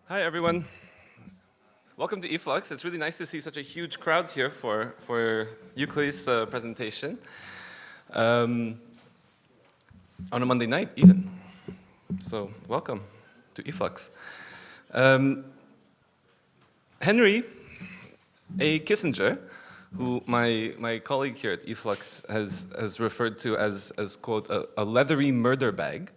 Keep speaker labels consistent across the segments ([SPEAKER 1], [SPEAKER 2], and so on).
[SPEAKER 1] Hi, everyone. Welcome to e-flux. It's really nice to see such a huge crowd here for Yuk Hui's presentation. On a Monday night, even. So, welcome to e-flux. Henry A. Kissinger, who my colleague here at e-flux has referred to as quote, a leathery murder bag.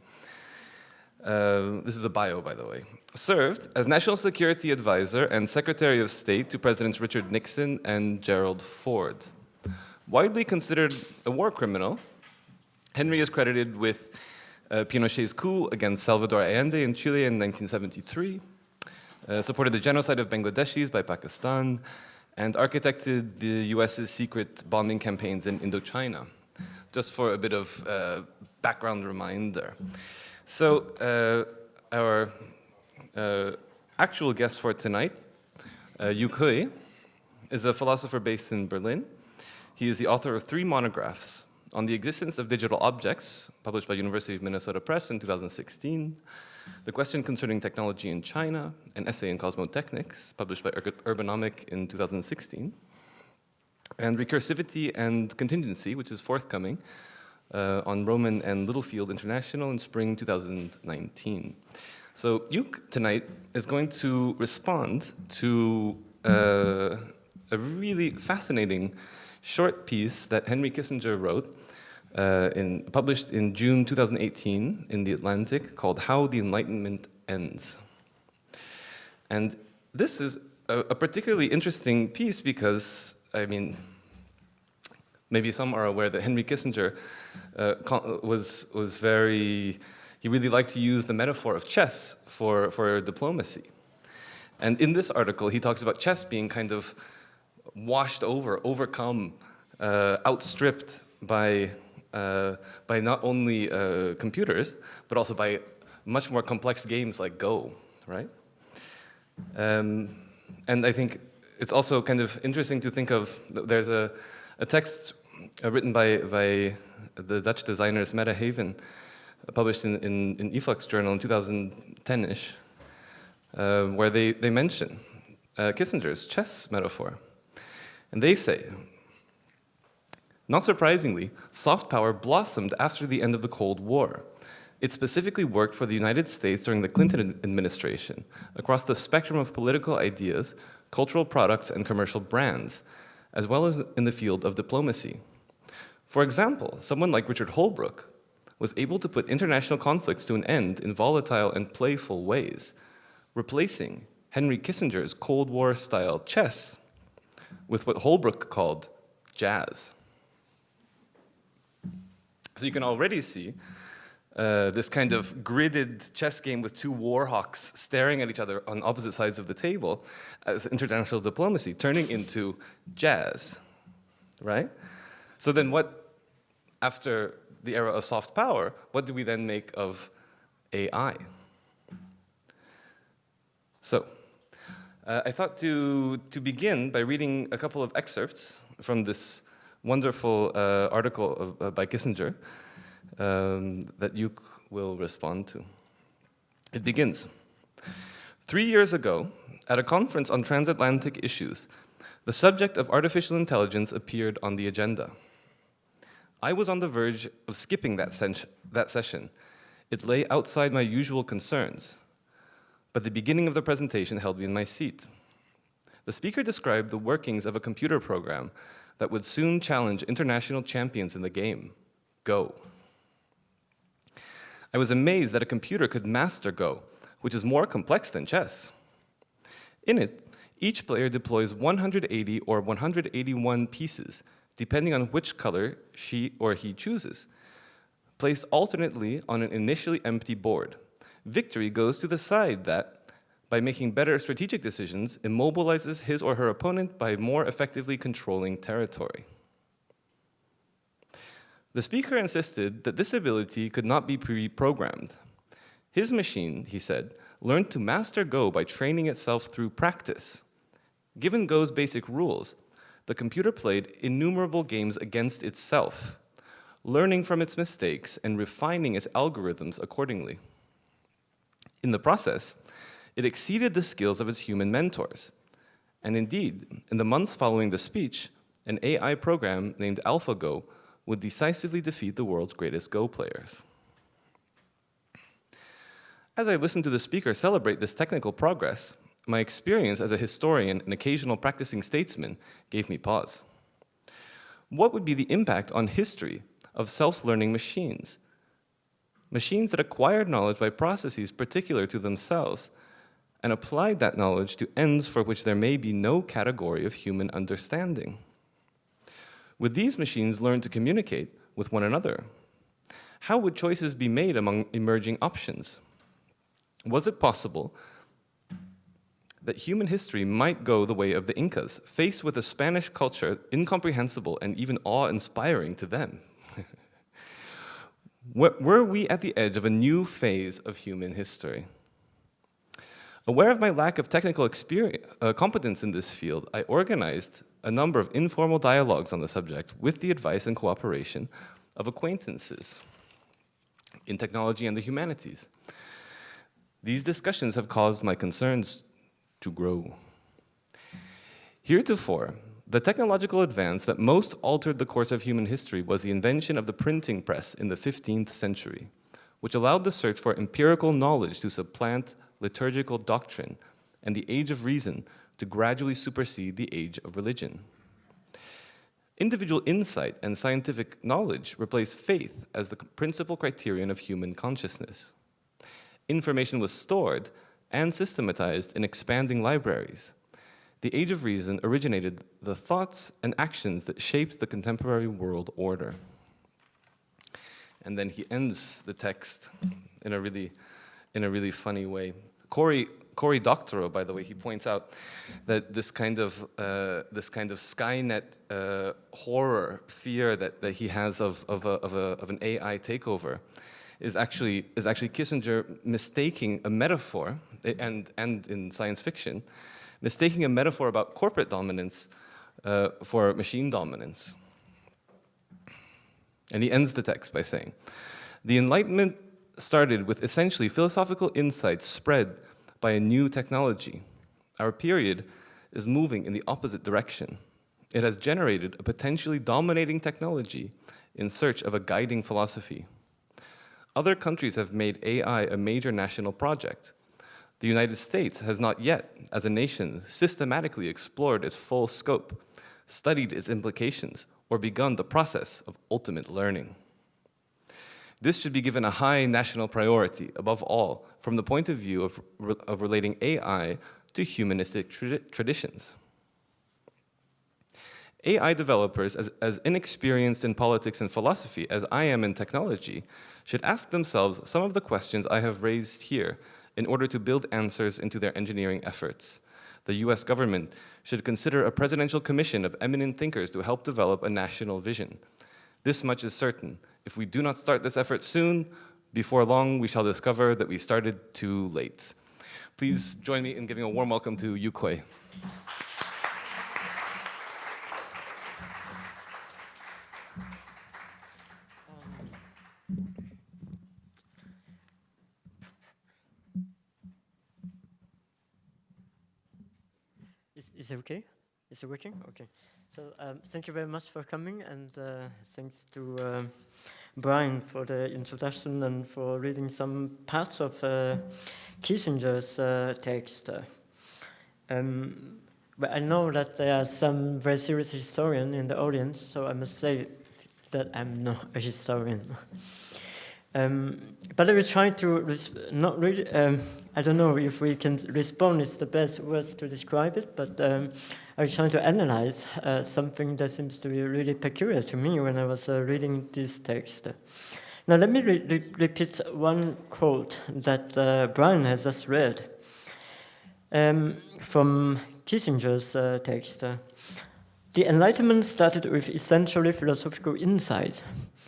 [SPEAKER 1] This is a bio, by the way. Served as National Security Advisor and Secretary of State to Presidents Richard Nixon and Gerald Ford. Widely considered a war criminal, Henry is credited with Pinochet's coup against Salvador Allende in Chile in 1973, supported the genocide of Bangladeshis by Pakistan, and architected the US's secret bombing campaigns in Indochina. Just for a bit of background reminder. So our actual guest for tonight, Yuk Hui, is a philosopher based in Berlin. He is the author of 3 monographs on the existence of digital objects, published by University of Minnesota Press in 2016, The Question Concerning Technology in China, an essay in Cosmotechnics, published by Urbanomic in 2016, and Recursivity and Contingency, which is forthcoming, on Rowman and Littlefield International in spring 2019. So Yuk tonight is going to respond to a really fascinating short piece that Henry Kissinger wrote, published in June 2018 in The Atlantic, called How the Enlightenment Ends. And this is a particularly interesting piece because, I mean, maybe some are aware that Henry Kissinger was very, he really liked to use the metaphor of chess for diplomacy. And in this article, he talks about chess being kind of washed over, overcome, outstripped by not only computers, but also by much more complex games like Go, right? And I think it's also kind of interesting to think of, there's a text written by the Dutch designers Meta Haven, published in e-flux journal in 2010-ish, where they mention Kissinger's chess metaphor. And they say, not surprisingly, soft power blossomed after the end of the Cold War. It specifically worked for the United States during the Clinton administration, across the spectrum of political ideas, cultural products, and commercial brands, as well as in the field of diplomacy. For example, someone like Richard Holbrooke was able to put international conflicts to an end in volatile and playful ways, replacing Henry Kissinger's Cold War-style chess with what Holbrooke called jazz. So you can already see this kind of gridded chess game with 2 war hawks staring at each other on opposite sides of the table as international diplomacy turning into jazz, right? So then what, after the era of soft power, what do we then make of AI? So I thought to begin by reading a couple of excerpts from this wonderful article by Kissinger that Yuk will respond to. It begins. 3 years ago, at a conference on transatlantic issues, the subject of artificial intelligence appeared on the agenda. I was on the verge of skipping that session. It lay outside my usual concerns, but the beginning of the presentation held me in my seat. The speaker described the workings of a computer program that would soon challenge international champions in the game, Go. I was amazed that a computer could master Go, which is more complex than chess. In it, each player deploys 180 or 181 pieces, depending on which color she or he chooses, placed alternately on an initially empty board. Victory goes to the side that, by making better strategic decisions, immobilizes his or her opponent by more effectively controlling territory. The speaker insisted that this ability could not be pre-programmed. His machine, he said, learned to master Go by training itself through practice. Given Go's basic rules, the computer played innumerable games against itself, learning from its mistakes and refining its algorithms accordingly. In the process, it exceeded the skills of its human mentors. And indeed, in the months following the speech, an AI program named AlphaGo would decisively defeat the world's greatest Go players. As I listened to the speaker celebrate this technical progress, my experience as a historian and occasional practicing statesman gave me pause. What would be the impact on history of self-learning machines? Machines that acquired knowledge by processes particular to themselves and applied that knowledge to ends for which there may be no category of human understanding. Would these machines learn to communicate with one another? How would choices be made among emerging options? Was it possible that human history might go the way of the Incas, faced with a Spanish culture incomprehensible and even awe-inspiring to them? Were we at the edge of a new phase of human history? Aware of my lack of technical competence in this field, I organized a number of informal dialogues on the subject with the advice and cooperation of acquaintances in technology and the humanities. These discussions have caused my concerns to grow. Heretofore, the technological advance that most altered the course of human history was the invention of the printing press in the 15th century, which allowed the search for empirical knowledge to supplant liturgical doctrine and the age of reason to gradually supersede the age of religion. Individual insight and scientific knowledge replaced faith as the principal criterion of human consciousness. Information was stored and systematized in expanding libraries. The age of reason originated the thoughts and actions that shaped the contemporary world order. And then he ends the text in a really funny way. Cory Doctorow, by the way, he points out that this kind of Skynet horror, fear that he has of an AI takeover, is actually Kissinger mistaking a metaphor, and in science fiction, mistaking a metaphor about corporate dominance for machine dominance. And he ends the text by saying, "The Enlightenment started with essentially philosophical insights spread by a new technology. Our period is moving in the opposite direction. It has generated a potentially dominating technology in search of a guiding philosophy. Other countries have made AI a major national project. The United States has not yet, as a nation, systematically explored its full scope, studied its implications, or begun the process of ultimate learning. This should be given a high national priority, above all, from the point of view of relating AI to humanistic traditions. AI developers, as inexperienced in politics and philosophy as I am in technology, should ask themselves some of the questions I have raised here in order to build answers into their engineering efforts. The US government should consider a presidential commission of eminent thinkers to help develop a national vision. This much is certain. If we do not start this effort soon, before long we shall discover that we started too late." Please join me in giving a warm welcome to Yuk Hui.
[SPEAKER 2] Is it okay? Is it working? Okay. So thank you very much for coming, and thanks to Brian for the introduction and for reading some parts of Kissinger's text. But I know that there are some very serious historians in the audience, so I must say that I'm not a historian. But I will try to, not really, I don't know if we can respond is the best words to describe it, but I was trying to analyze something that seems to be really peculiar to me when I was reading this text. Now let me repeat one quote that Brian has just read from Kissinger's text. "The Enlightenment started with essentially philosophical insight,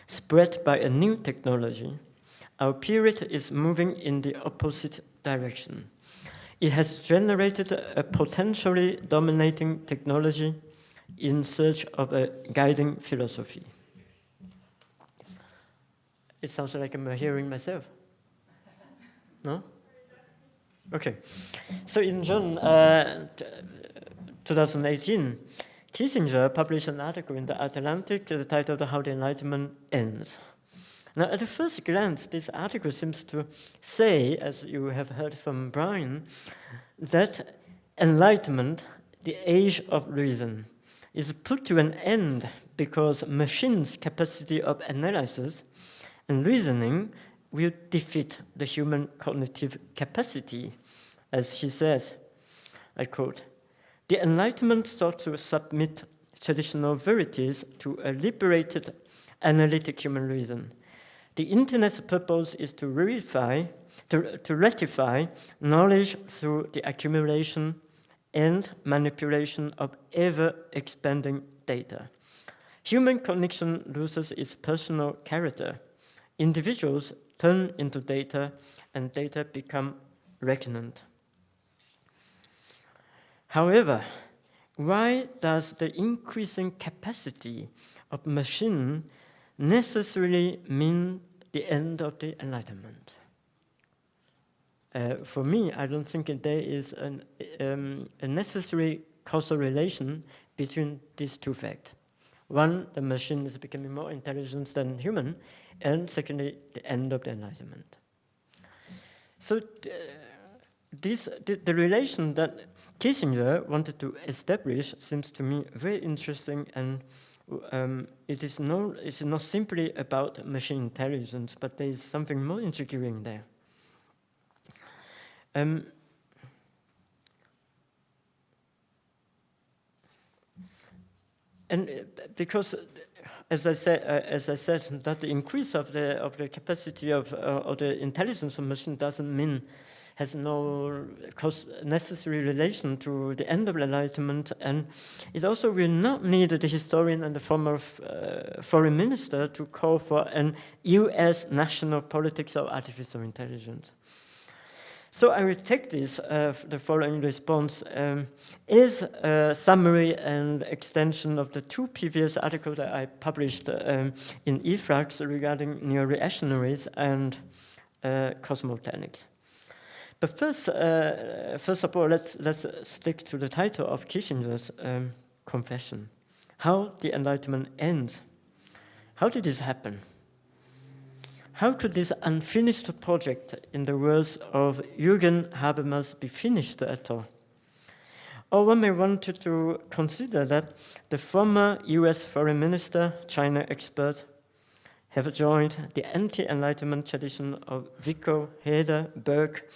[SPEAKER 2] spread by a new technology. Our period is moving in the opposite direction. It has generated a potentially dominating technology in search of a guiding philosophy." It sounds like I'm hearing myself. No? Okay. So in June 2018, Kissinger published an article in The Atlantic titled How the Enlightenment Ends. Now, at a first glance, this article seems to say, as you have heard from Brian, that enlightenment, the age of reason, is put to an end because machines' capacity of analysis and reasoning will defeat the human cognitive capacity. As he says, I quote, "The Enlightenment sought to submit traditional verities to a liberated analytic human reason. The Internet's purpose is to ratify knowledge through the accumulation and manipulation of ever-expanding data. Human cognition loses its personal character. Individuals turn into data, and data become regnant." However, why does the increasing capacity of machine necessarily mean the end of the Enlightenment? For me, I don't think there is a necessary causal relation between these two facts. One, the machine is becoming more intelligent than human, and secondly, the end of the Enlightenment. So the relation that Kissinger wanted to establish seems to me very interesting, and it's not simply about machine intelligence, but there is something more intriguing there. And because, as I said, that the increase of the capacity of the intelligence of machine has no necessary relation to the end of Enlightenment, and it also will not need the historian and the former foreign minister to call for an U.S. national politics of artificial intelligence. So I will take this, the following response is a summary and extension of the two previous articles that I published in e-flux regarding neo-reactionaries and cosmogonics. But first of all, let's stick to the title of Kissinger's confession. How the Enlightenment ends. How did this happen? How could this unfinished project, in the words of Jürgen Habermas, be finished at all? Or one may want to consider that the former US foreign minister, China expert, have joined the anti-Enlightenment tradition of Vico, Heder, Burke,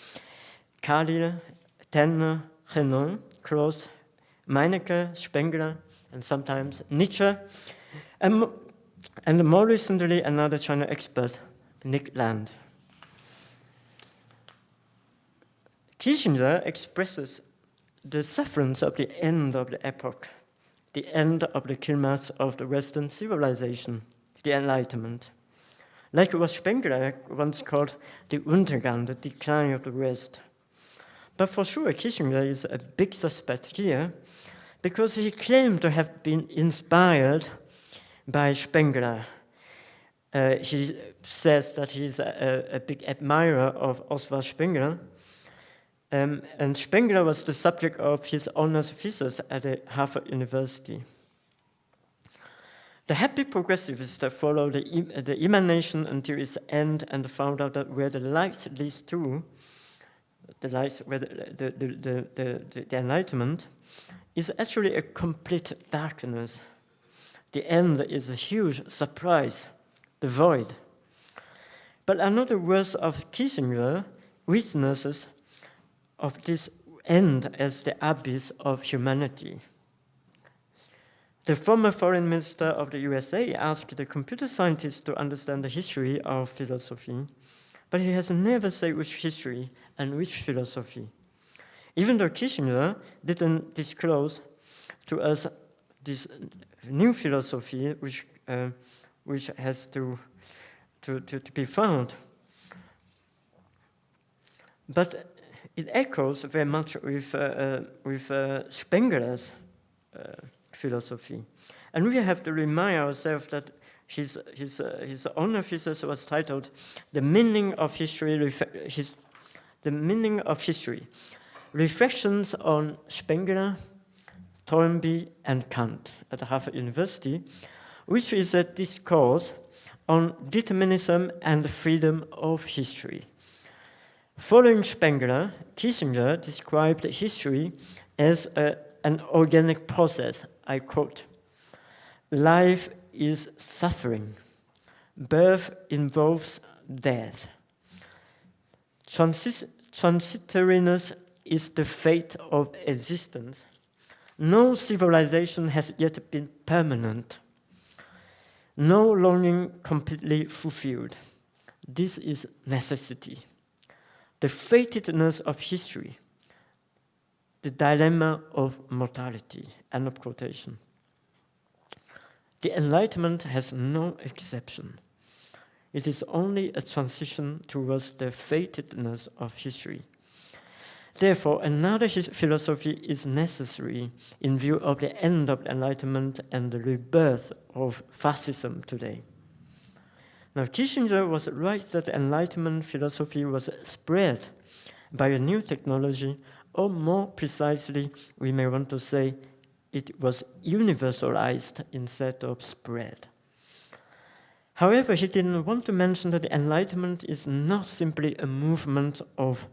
[SPEAKER 2] Carlyle, Tanner, Renan, Krauss, Meinecke, Spengler, and sometimes Nietzsche, and more recently another China expert, Nick Land. Kissinger expresses the sufferance of the end of the epoch, the end of the climax of the Western civilization, the Enlightenment. Like what Spengler once called the Untergang, the decline of the West. But for sure, Kissinger is a big suspect here because he claimed to have been inspired by Spengler. He says that he's a big admirer of Oswald Spengler, and Spengler was the subject of his honors thesis at Harvard University. The happy progressivists that follow the emanation until its end and found out that where the light leads to, the Enlightenment, is actually a complete darkness. The end is a huge surprise, the void. But another words of Kissinger witnesses of this end as the abyss of humanity. The former foreign minister of the USA asked the computer scientists to understand the history of philosophy, but he has never said which history and which philosophy. Even though Kissinger didn't disclose to us this new philosophy which has to be found. But it echoes very much with Spengler's philosophy. And we have to remind ourselves that his honor thesis was titled "The Meaning of History The Meaning of History, Reflections on Spengler, Toynbee, and Kant at Harvard University, which is a discourse on determinism and freedom of history. Following Spengler, Kissinger described history as an organic process. I quote, "Life is suffering. Birth involves death. Transitoriness is the fate of existence. No civilization has yet been permanent. No longing completely fulfilled. This is necessity. The fatedness of history, the dilemma of mortality." End of quotation. The Enlightenment has no exception. It is only a transition towards the fatedness of history. Therefore, another philosophy is necessary in view of the end of the Enlightenment and the rebirth of fascism today. Now, Kissinger was right that the Enlightenment philosophy was spread by a new technology, or more precisely, we may want to say, it was universalized instead of spread. However, he didn't want to mention that the Enlightenment is not simply a movement of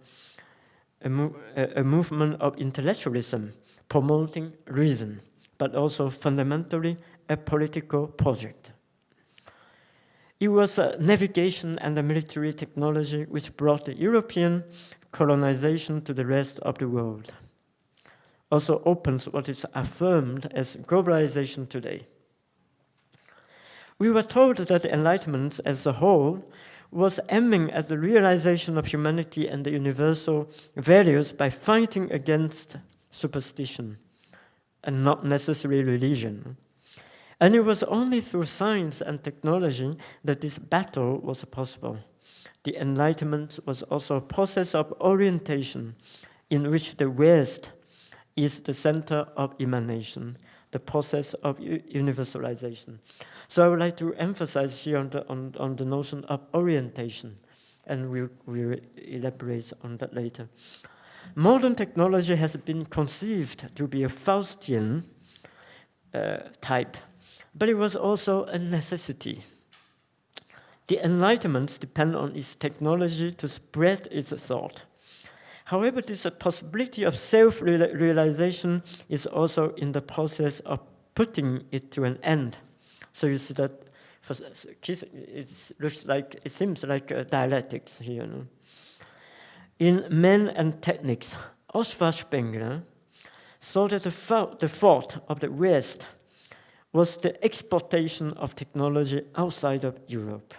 [SPEAKER 2] intellectualism promoting reason, but also fundamentally a political project. It was a navigation and a military technology which brought the European colonization to the rest of the world. Also opens what is affirmed as globalization today. We were told that the Enlightenment as a whole was aiming at the realization of humanity and the universal values by fighting against superstition and not necessarily religion. And it was only through science and technology that this battle was possible. The Enlightenment was also a process of orientation in which the West is the center of emanation, the process of universalization. So I would like to emphasize here on the notion of orientation, and we'll elaborate on that later. Modern technology has been conceived to be a Faustian type, but it was also a necessity. The Enlightenment depends on its technology to spread its thought. However, this possibility of self-realization is also in the process of putting it to an end. So you see that it seems like a dialectics here. No? In Men and Techniques, Oswald Spengler saw that the fault of the West was the exportation of technology outside of Europe.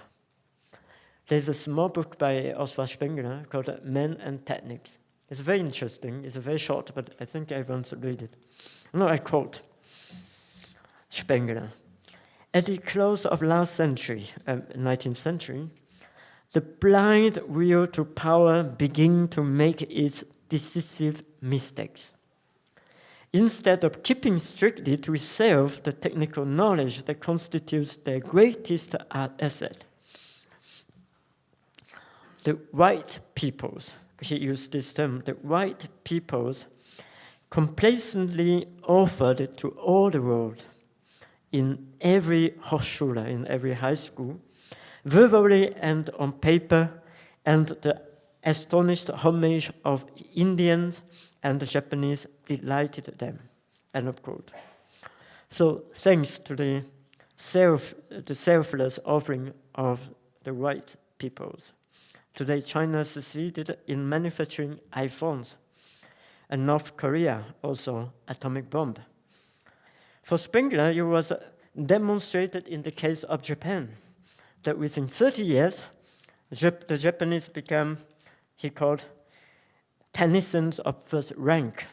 [SPEAKER 2] There's a small book by Oswald Spengler called Men and Techniques. It's very interesting. It's very short, but I think I want to read it. No, I quote Spengler. At the close of last century, 19th century, the blind will to power begin to make its decisive mistakes. Instead of keeping strictly to itself the technical knowledge that constitutes their greatest asset, the white peoples, he used this term, the white peoples complacently offered it to all the world in every Hochschule, in every high school, verbally and on paper, and the astonished homage of Indians and the Japanese delighted them. End of quote. So thanks to the selfless offering of the white peoples, today China succeeded in manufacturing iPhones, and North Korea also atomic bomb. For Spengler, it was demonstrated in the case of Japan that within 30 years, the Japanese became, he called, tennicers of first rank.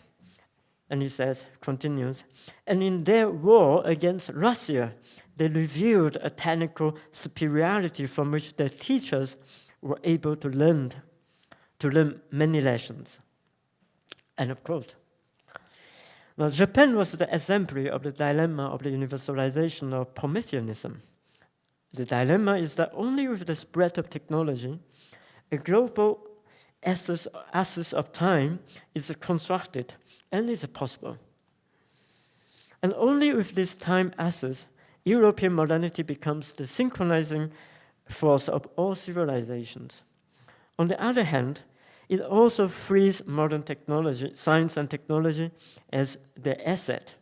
[SPEAKER 2] And he says, continues, and in their war against Russia, they revealed a technical superiority from which their teachers were able to learn many lessons. End of quote. Now, Japan was the exemplary of the dilemma of the universalization of Prometheanism. The dilemma is that only with the spread of technology, a global essence of time is constructed and is possible. And only with this time access, European modernity becomes the synchronizing force of all civilizations. On the other hand, it also frees modern technology, science and technology as the asset,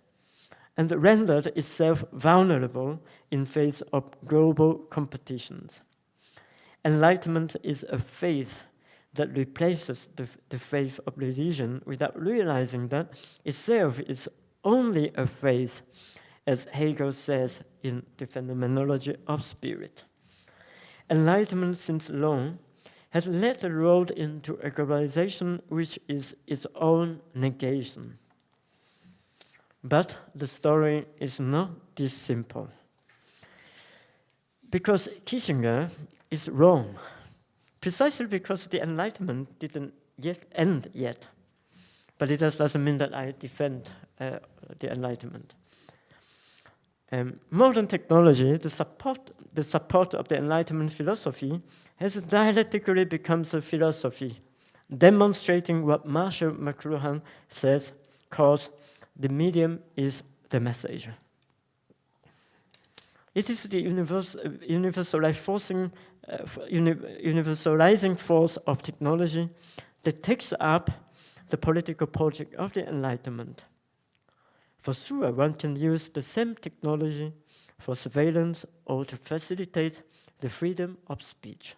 [SPEAKER 2] and rendered itself vulnerable in face of global competitions. Enlightenment is a faith that replaces the faith of religion without realizing that itself is only a faith, as Hegel says in the Phenomenology of Spirit. Enlightenment since long has led the road into a globalization which is its own negation. But the story is not this simple. Because Kissinger is wrong, precisely because the Enlightenment didn't yet end yet. But it doesn't mean that I defend the Enlightenment. Modern technology, the support of the Enlightenment philosophy, has dialectically become a philosophy, demonstrating what Marshall McLuhan calls the medium is the message. It is the universalizing force of technology that takes up the political project of the Enlightenment. For sure, one can use the same technology for surveillance or to facilitate the freedom of speech.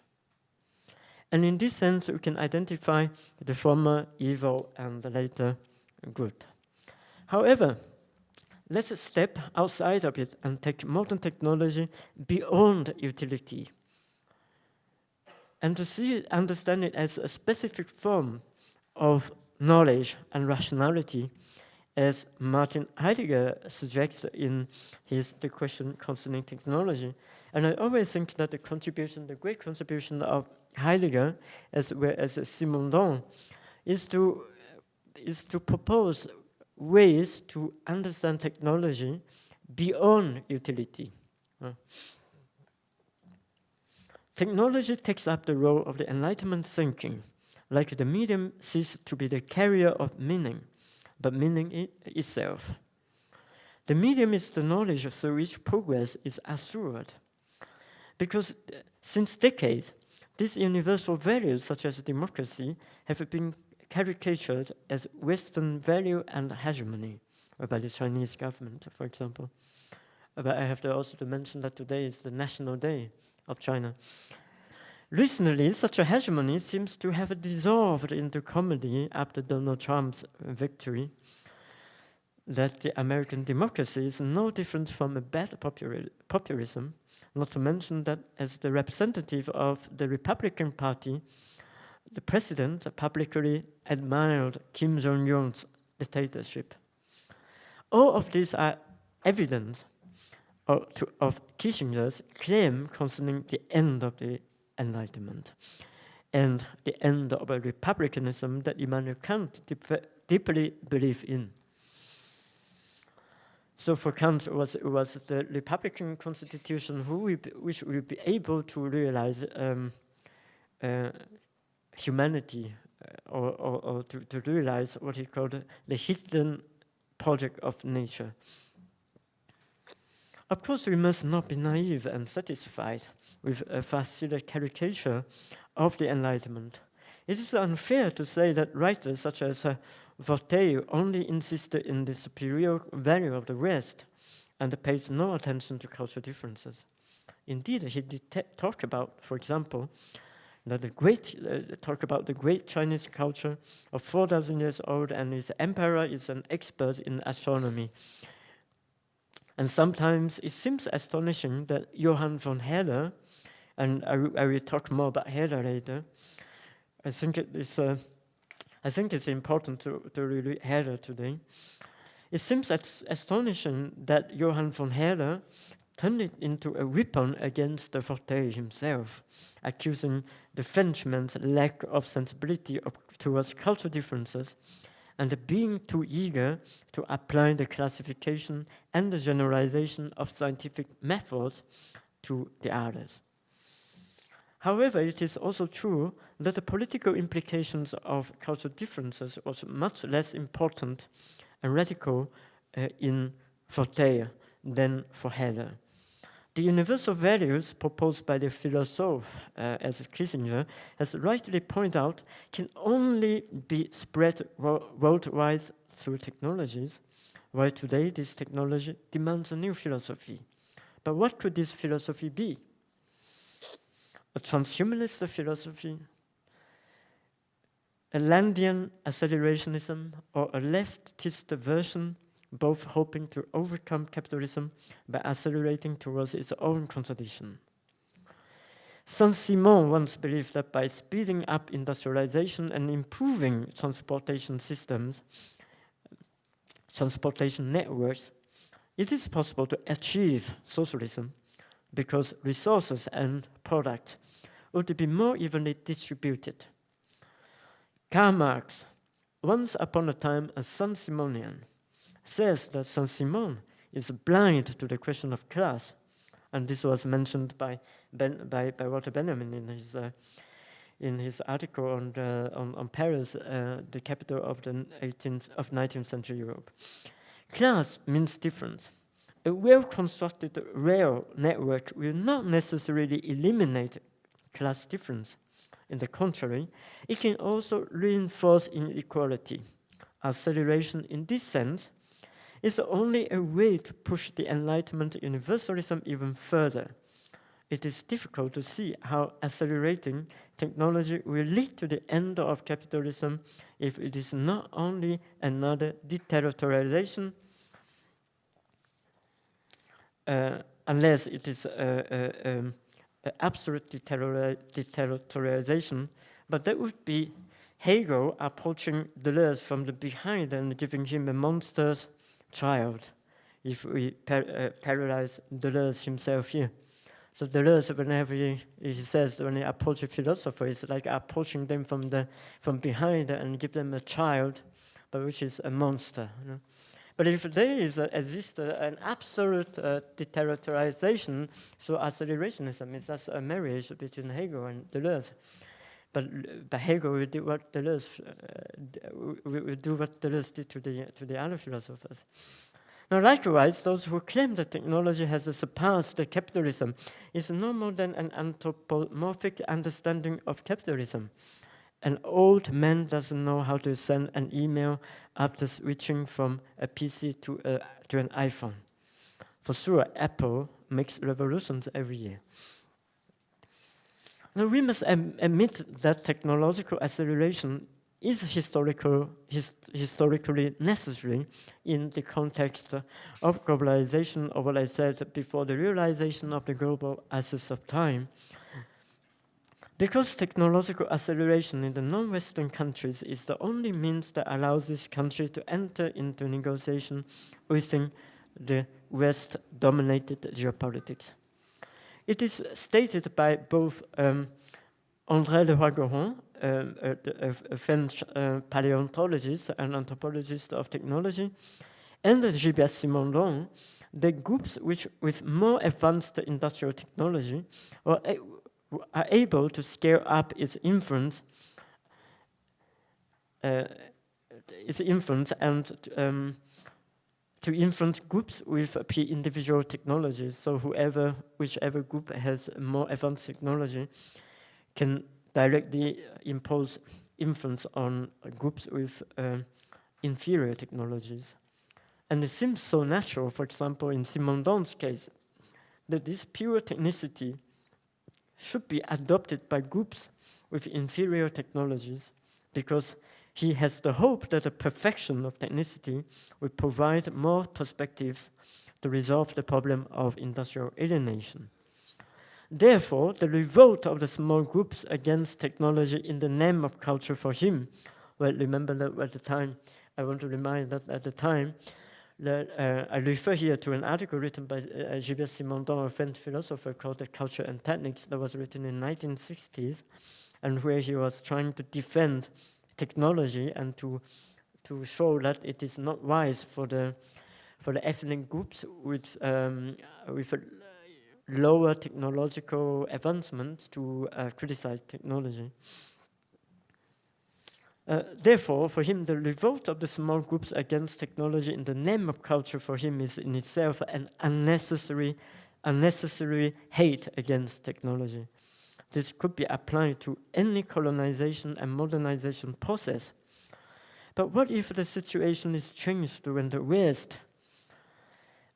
[SPEAKER 2] And in this sense, we can identify the former evil and the later good. However, let's step outside of it and take modern technology beyond utility and to understand it as a specific form of knowledge and rationality, as Martin Heidegger suggests in The Question Concerning Technology. And I always think that the great contribution of Heidegger, as well as Simondon, is to propose ways to understand technology beyond utility. Technology takes up the role of the Enlightenment thinking, like the medium ceased to be the carrier of meaning, but meaning itself. The medium is the knowledge through which progress is assured. Because since decades, these universal values, such as democracy, have been caricatured as Western value and hegemony by the Chinese government, for example. But I have also to mention that today is the National Day of China. Recently, such a hegemony seems to have dissolved into comedy after Donald Trump's victory, that the American democracy is no different from a bad populism, not to mention that as the representative of the Republican Party, the president publicly admired Kim Jong-un's dictatorship. All of these are evidence of Kissinger's claim concerning the end of the Enlightenment and the end of a republicanism that Immanuel Kant deeply believed in. So for Kant, it was the Republican Constitution which will be able to realize humanity, or to realize what he called the hidden project of nature. Of course, we must not be naive and satisfied with a facile caricature of the Enlightenment. It is unfair to say that writers such as Voltaire only insisted in the superior value of the West and paid no attention to cultural differences. Indeed, he did talk about, for example, that the great Chinese culture of 4,000 years old, and his emperor is an expert in astronomy. And sometimes it seems astonishing that Johann von Herder, and I will talk more about Herder later. I think it's important to read Herder today. It seems astonishing that Johann von Herder turned it into a weapon against Voltaire himself, accusing the Frenchman's lack of sensibility towards cultural differences and being too eager to apply the classification and the generalization of scientific methods to the others. However, it is also true that the political implications of cultural differences was much less important and radical in Voltaire than for Hegel. The universal values proposed by the philosophe, as Kissinger has rightly pointed out, can only be spread worldwide through technologies, while today this technology demands a new philosophy. But what could this philosophy be? A transhumanist philosophy, a Landian accelerationism, or a leftist version, both hoping to overcome capitalism by accelerating towards its own contradiction. Saint-Simon once believed that by speeding up industrialization and improving transportation systems, transportation networks, it is possible to achieve socialism because resources and products would be more evenly distributed. Karl Marx, once upon a time a Saint-Simonian, says that Saint-Simon is blind to the question of class, and this was mentioned by Walter Benjamin in his article on Paris, the capital of the 19th century Europe. Class means difference. A well-constructed rail network will not necessarily eliminate class difference. In the contrary, it can also reinforce inequality. Acceleration in this sense is only a way to push the Enlightenment universalism even further. It is difficult to see how accelerating technology will lead to the end of capitalism if it is not only another deterritorialization, unless it is absolute deterritorialization, but that would be Hegel approaching Deleuze from the behind and giving him a monster's child, if we parallelize Deleuze himself here. So Deleuze, whenever he says when he approaches a philosopher, it's like approaching them from behind and give them a child, but which is a monster. You know? But if there exists an absolute deterritorialization, so accelerationism is just a marriage between Hegel and Deleuze. But Hegel will do what Deleuze did to the other philosophers. Now, likewise, those who claim that technology has surpassed capitalism is no more than an anthropomorphic understanding of capitalism. An old man doesn't know how to send an email after switching from a PC to an iPhone. For sure, Apple makes revolutions every year. Now, we must admit that technological acceleration is historically necessary in the context of globalization, or what I said before, the realization of the global axis of time. Because technological acceleration in the non-Western countries is the only means that allows this country to enter into negotiation within the West-dominated geopolitics. It is stated by both André de Roigueron, a French paleontologist and anthropologist of technology, and Gilbert Simondon, the groups which, with more advanced industrial technology, are able to scale up its influence and to influence groups with pre-individual technologies. So whichever group has more advanced technology can directly impose influence on groups with inferior technologies. And it seems so natural, for example, in Simondon's case, that this pure technicity should be adopted by groups with inferior technologies, because he has the hope that the perfection of technicity will provide more perspectives to resolve the problem of industrial alienation. Therefore, the revolt of the small groups against technology in the name of culture for him, well, remember that at the time, I want to remind that at the time, that I refer here to an article written by Gilbert Simondon, a French philosopher, called The Culture and Techniques, that was written in the 1960s, and where he was trying to defend technology and to show that it is not wise for the ethnic groups with lower technological advancements to criticize technology. Therefore, for him, the revolt of the small groups against technology in the name of culture for him is in itself an unnecessary hate against technology. This could be applied to any colonization and modernization process. But what if the situation is changed when the West,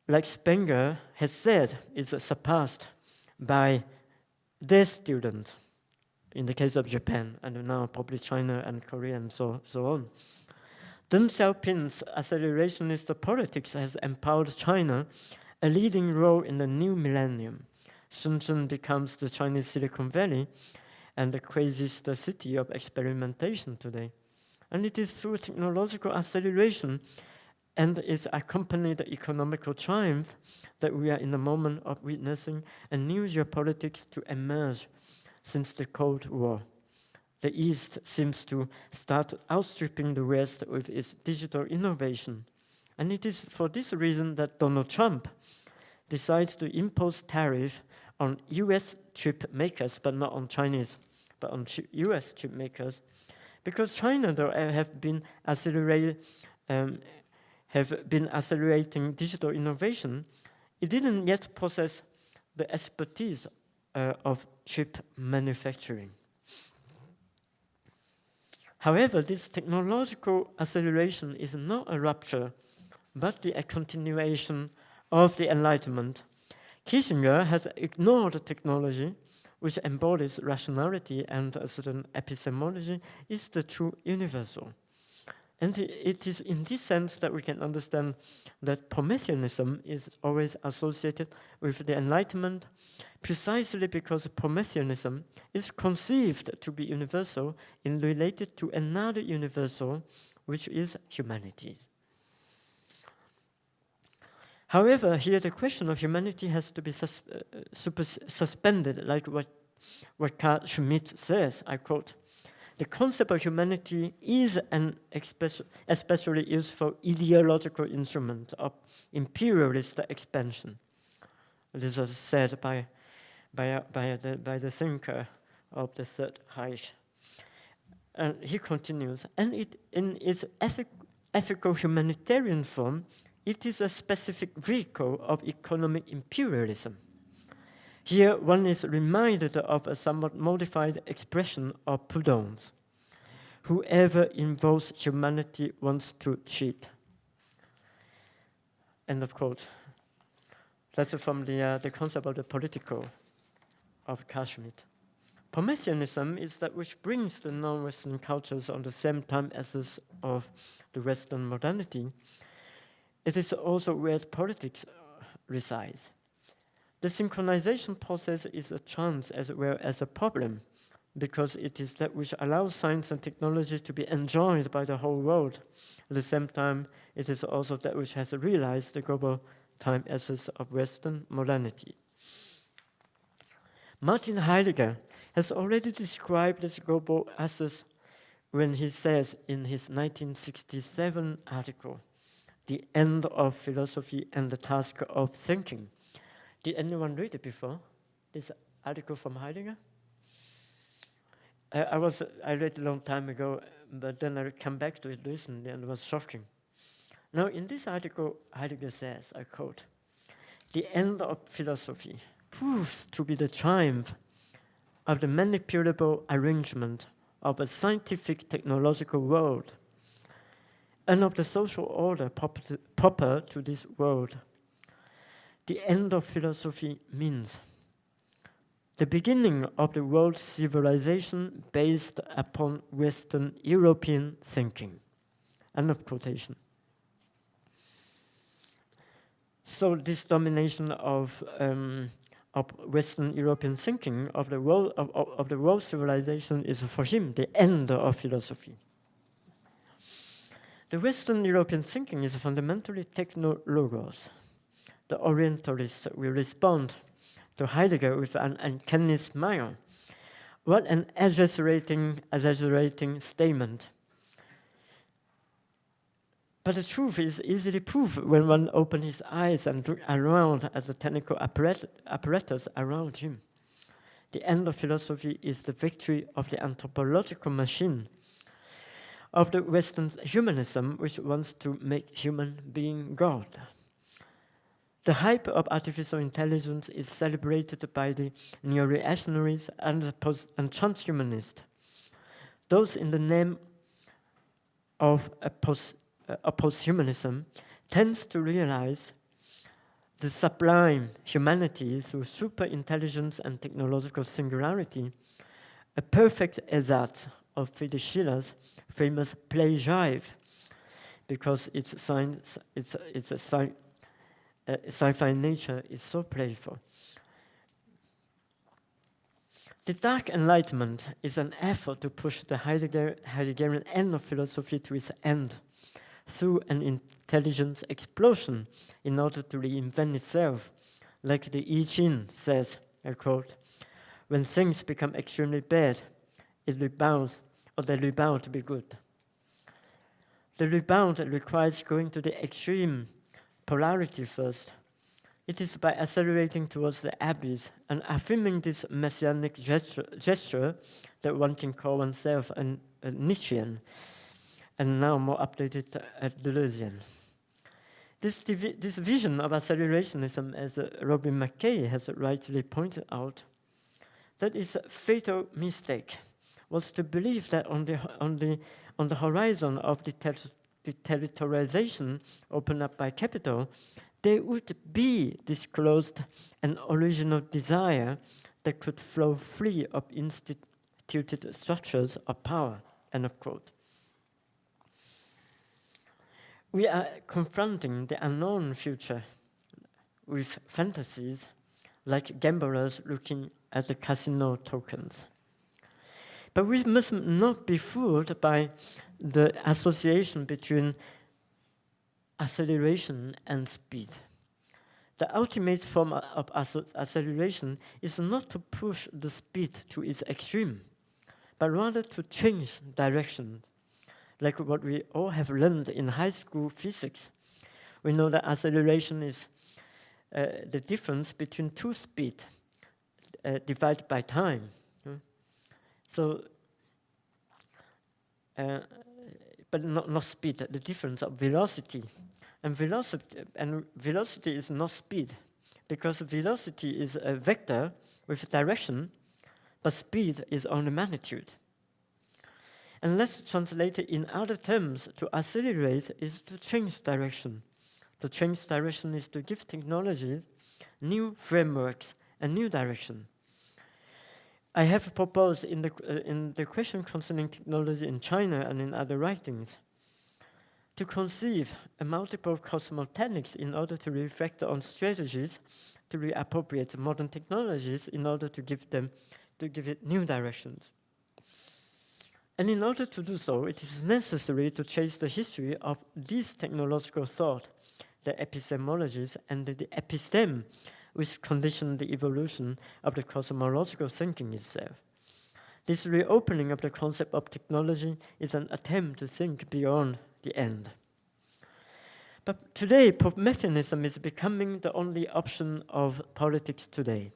[SPEAKER 2] like Spenger has said, is surpassed by their students, in the case of Japan, and now probably China and Korea and so on. Deng Xiaoping's accelerationist politics has empowered China a leading role in the new millennium. Shenzhen becomes the Chinese Silicon Valley and the craziest city of experimentation today. And it is through technological acceleration and its accompanied economical triumph that we are in the moment of witnessing a new geopolitics to emerge since the Cold War. The East seems to start outstripping the West with its digital innovation. And it is for this reason that Donald Trump decides to impose tariff on US chip makers, but not on Chinese, but on US chip makers. Because China, though, have been accelerating digital innovation, it didn't yet possess the expertise of chip manufacturing. However, this technological acceleration is not a rupture, but a continuation of the Enlightenment. Kissinger has ignored technology, which embodies rationality and a certain epistemology, is the true universal. And it is in this sense that we can understand that Prometheanism is always associated with the Enlightenment, precisely because Prometheanism is conceived to be universal and related to another universal, which is humanity. However, here the question of humanity has to be suspended, like what Carl Schmitt says, I quote, "The concept of humanity is an especially useful ideological instrument of imperialist expansion." This was said by the thinker of the Third Reich. And he continues, and in its ethical humanitarian form, it is a specific vehicle of economic imperialism. Here one is reminded of a somewhat modified expression of Proudhon's: "Whoever involves humanity wants to cheat." End of quote. That's from the concept of the political of Carl Schmitt. Prometheanism is that which brings the non-Western cultures on the same time as of the Western modernity. It is also where politics resides. The synchronization process is a chance as well as a problem, because it is that which allows science and technology to be enjoyed by the whole world. At the same time, it is also that which has realized the global time essence of Western modernity. Martin Heidegger has already described this global essence when he says in his 1967 article, "The End of Philosophy and the Task of Thinking." Did anyone read it before? This article from Heidegger? I read it a long time ago, but then I come back to it recently and it was shocking. Now, in this article, Heidegger says, I quote, "The end of philosophy proves to be the triumph of the manipulable arrangement of a scientific technological world and of the social order proper to this world. The end of philosophy means the beginning of the world civilization based upon Western European thinking." End of quotation. So this domination of Western European thinking of the world civilization is for him the end of philosophy. The Western European thinking is fundamentally techno-logos. The Orientalists will respond to Heidegger with an uncanny smile. What an exaggerating statement. But the truth is easily proved when one opens his eyes and look around at the technical apparatus around him. The end of philosophy is the victory of the anthropological machine, of the Western humanism which wants to make human being God. The hype of artificial intelligence is celebrated by the neo-reactionaries and transhumanists. Those in the name of posthumanism tends to realize the sublime humanity through super-intelligence and technological singularity, a perfect ersatz of Friedrich Schiller's famous play jive, because its sci-fi nature is so playful. The Dark Enlightenment is an effort to push the Heideggerian end of philosophy to its end through an intelligence explosion in order to reinvent itself. Like the I Ching says, I quote, "When things become extremely bad, they rebound to be good." The rebound requires going to the extreme polarity first. It is by accelerating towards the abyss and affirming this messianic gesture that one can call oneself a Nietzschean, and now more updated Deleuzian. This vision of accelerationism, as Robin McKay has rightly pointed out, that is a fatal mistake, was to believe that on the horizon of the territorialization opened up by capital, there would be disclosed an original desire that could flow free of instituted structures of power, end of quote. We are confronting the unknown future with fantasies like gamblers looking at the casino tokens. But we must not be fooled by the association between acceleration and speed. The ultimate form of acceleration is not to push the speed to its extreme, but rather to change direction, like what we all have learned in high school physics. We know that acceleration is the difference between two speeds divided by time. So, but not speed, the difference of velocity. And velocity is not speed, because velocity is a vector with direction, but speed is only magnitude. And let's translate it in other terms. To accelerate is to change direction. To change direction is to give technology new frameworks and new direction. I have proposed in the question concerning technology in China and in other writings to conceive a multiple cosmotechnics in order to reflect on strategies to reappropriate modern technologies in order to give it new directions. And in order to do so, it is necessary to trace the history of this technological thought, the epistemologies and the episteme, which condition the evolution of the cosmological thinking itself. This reopening of the concept of technology is an attempt to think beyond the end. But today, Prometheanism is becoming the only option of politics today.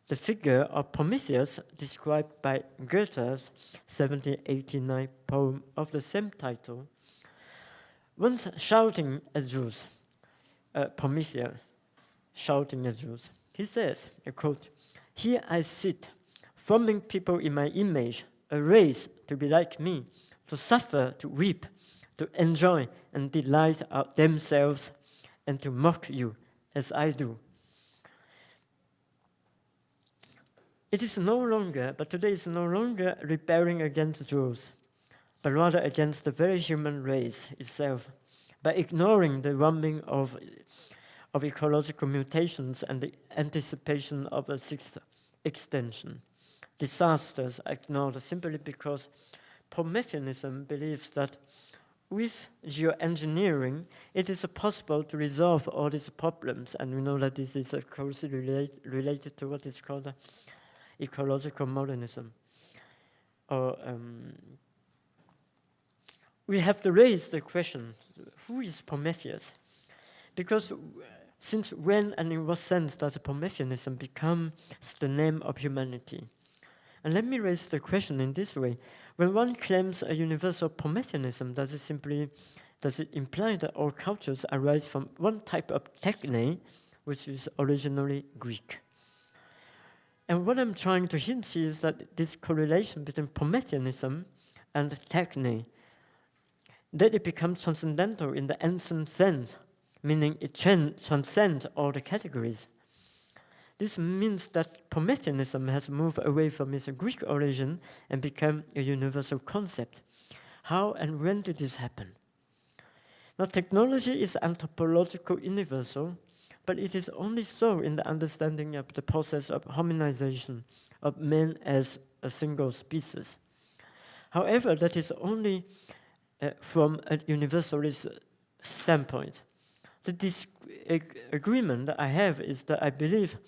[SPEAKER 2] The figure of Prometheus, described by Goethe's 1789 poem of the same title, once shouting at Zeus, Prometheus shouting at Zeus, he says, I quote, "Here I sit, forming people in my image, a race to be like me, to suffer, to weep, to enjoy and delight themselves, and to mock you as I do." It is no longer, but today is no longer rebelling against Zeus, but rather against the very human race itself, by ignoring the warming of ecological mutations and the anticipation of a sixth extension. Disasters are ignored simply because Prometheanism believes that with geoengineering, it is possible to resolve all these problems, and we know that this is closely related to what is called ecological modernism. We have to raise the question, who is Prometheus? Because since when and in what sense does Prometheanism become the name of humanity? And let me raise the question in this way. When one claims a universal Prometheanism, does it imply that all cultures arise from one type of techne, which is originally Greek? And what I'm trying to hint here is that this correlation between Prometheanism and techne, that it becomes transcendental in the ancient sense, meaning it transcends all the categories. This means that Prometheanism has moved away from its Greek origin and become a universal concept. How and when did this happen? Now, technology is anthropological universal, but it is only so in the understanding of the process of hominization of men as a single species. However, that is only from a universalist standpoint. The disagreement that I have is that I believe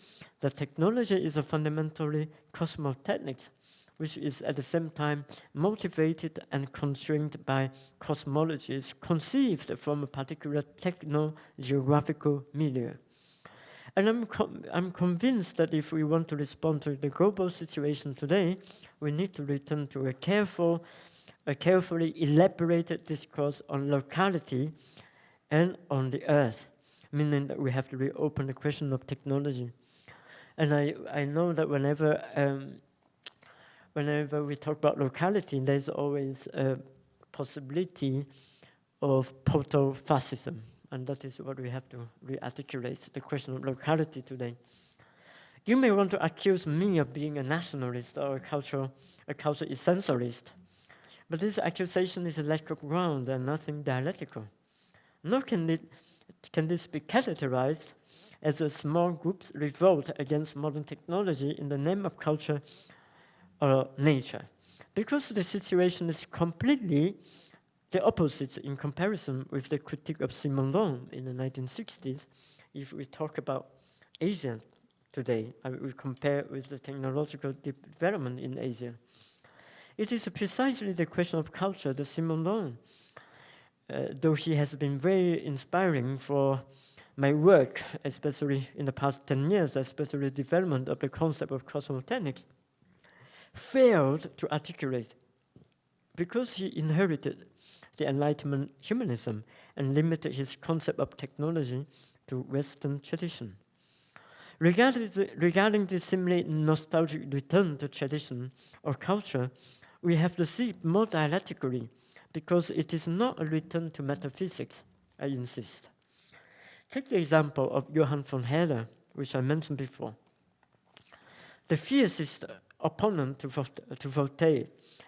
[SPEAKER 2] that technology is a fundamentally cosmotechnics, which is at the same time motivated and constrained by cosmologies conceived from a particular techno-geographical milieu. And I'm convinced that if we want to respond to the global situation today, we need to return to a carefully elaborated discourse on locality and on the earth, meaning that we have to reopen the question of technology. And I know that whenever we talk about locality, there's always a possibility of proto-fascism, and that is what we have to re-articulate, the question of locality today. You may want to accuse me of being a nationalist or a cultural essentialist, but this accusation is a lack of ground and nothing dialectical. Nor can this be categorized as a small group's revolt against modern technology in the name of culture or nature, because the situation is completely the opposite in comparison with the critique of Simon Long in the 1960s. If we talk about Asia today, we compare with the technological development in Asia. It is precisely the question of culture that Simon Long, though he has been very inspiring for my work, especially in the past 10 years, especially the development of the concept of cosmotechnics, failed to articulate because he inherited the Enlightenment humanism and limited his concept of technology to Western tradition. Regarding this seemingly nostalgic return to tradition or culture, we have to see more dialectically, because it is not a return to metaphysics, I insist. Take the example of Johann von Herder, which I mentioned before. The fiercest opponent to Voltaire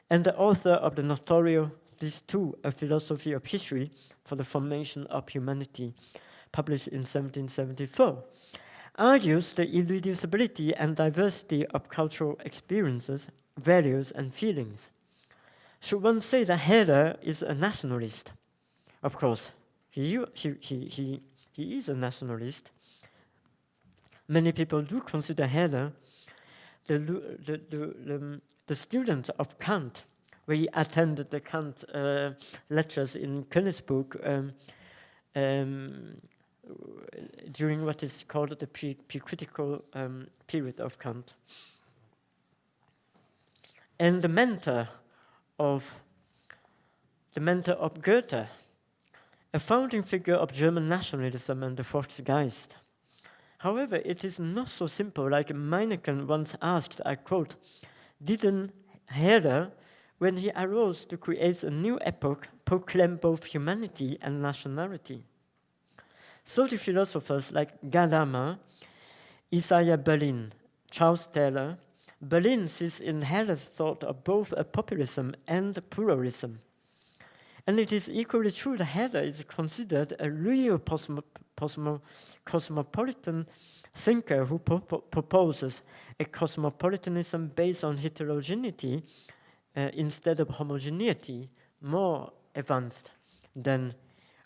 [SPEAKER 2] and the author of the notorious This Too, A Philosophy of History for the Formation of Humanity, published in 1774, argues the irreducibility and diversity of cultural experiences, values, and feelings. Should one say that Herder is a nationalist? Of course, he is a nationalist. Many people do consider Herder the student of Kant, where he attended the Kant lectures in Königsberg during what is called the pre-critical period of Kant. And the mentor of Goethe, a founding figure of German nationalism and the Volksgeist. However, it is not so simple, like Meineken once asked, I quote, didn't Herder, when he arose to create a new epoch, proclaim both humanity and nationality? So the philosophers like Gadamer, Isaiah Berlin, Charles Taylor, Berlin sees in Herder's thought of both a populism and pluralism. And it is equally true that Herder is considered a real cosmopolitan thinker who proposes a cosmopolitanism based on heterogeneity instead of homogeneity, more advanced than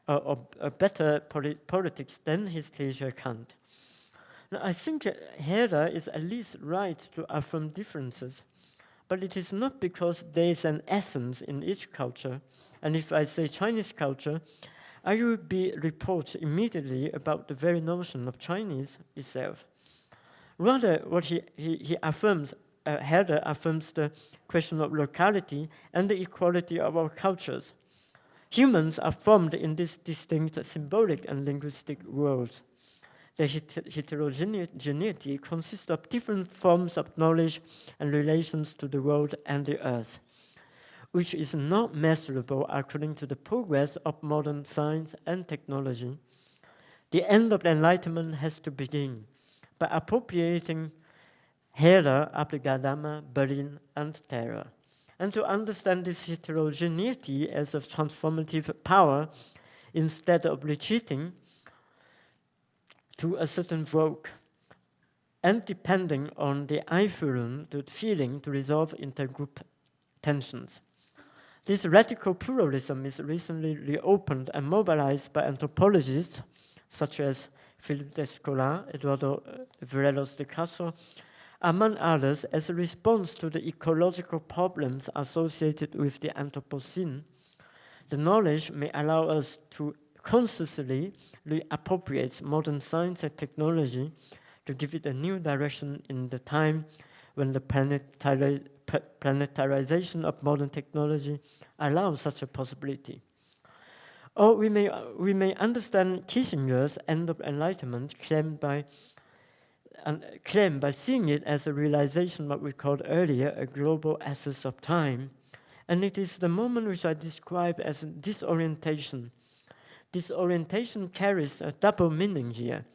[SPEAKER 2] a better politics than his teacher Kant. Now, I think Herder is at least right to affirm differences, but it is not because there is an essence in each culture. And if I say Chinese culture, I will be reports immediately about the very notion of Chinese itself. Rather, what he affirms, Herder affirms the question of locality and the equality of our cultures. Humans are formed in this distinct symbolic and linguistic worlds. The heterogeneity consists of different forms of knowledge and relations to the world and the earth, which is not measurable according to the progress of modern science and technology. The end of the Enlightenment has to begin by appropriating Hera, Abhigadama, Berlin, and Terra. And to understand this heterogeneity as a transformative power, instead of retreating to a certain vogue and depending on the feeling to resolve intergroup tensions. This radical pluralism is recently reopened and mobilized by anthropologists such as Philippe Descola, Eduardo Verelos de Castro, among others, as a response to the ecological problems associated with the Anthropocene. The knowledge may allow us to consciously reappropriate modern science and technology to give it a new direction in the time when the planetarization of modern technology allows such a possibility. Or we may understand Kissinger's end of enlightenment claimed by seeing it as a realization of what we called earlier a global access of time. And it is the moment which I describe as disorientation. Disorientation carries a double meaning here.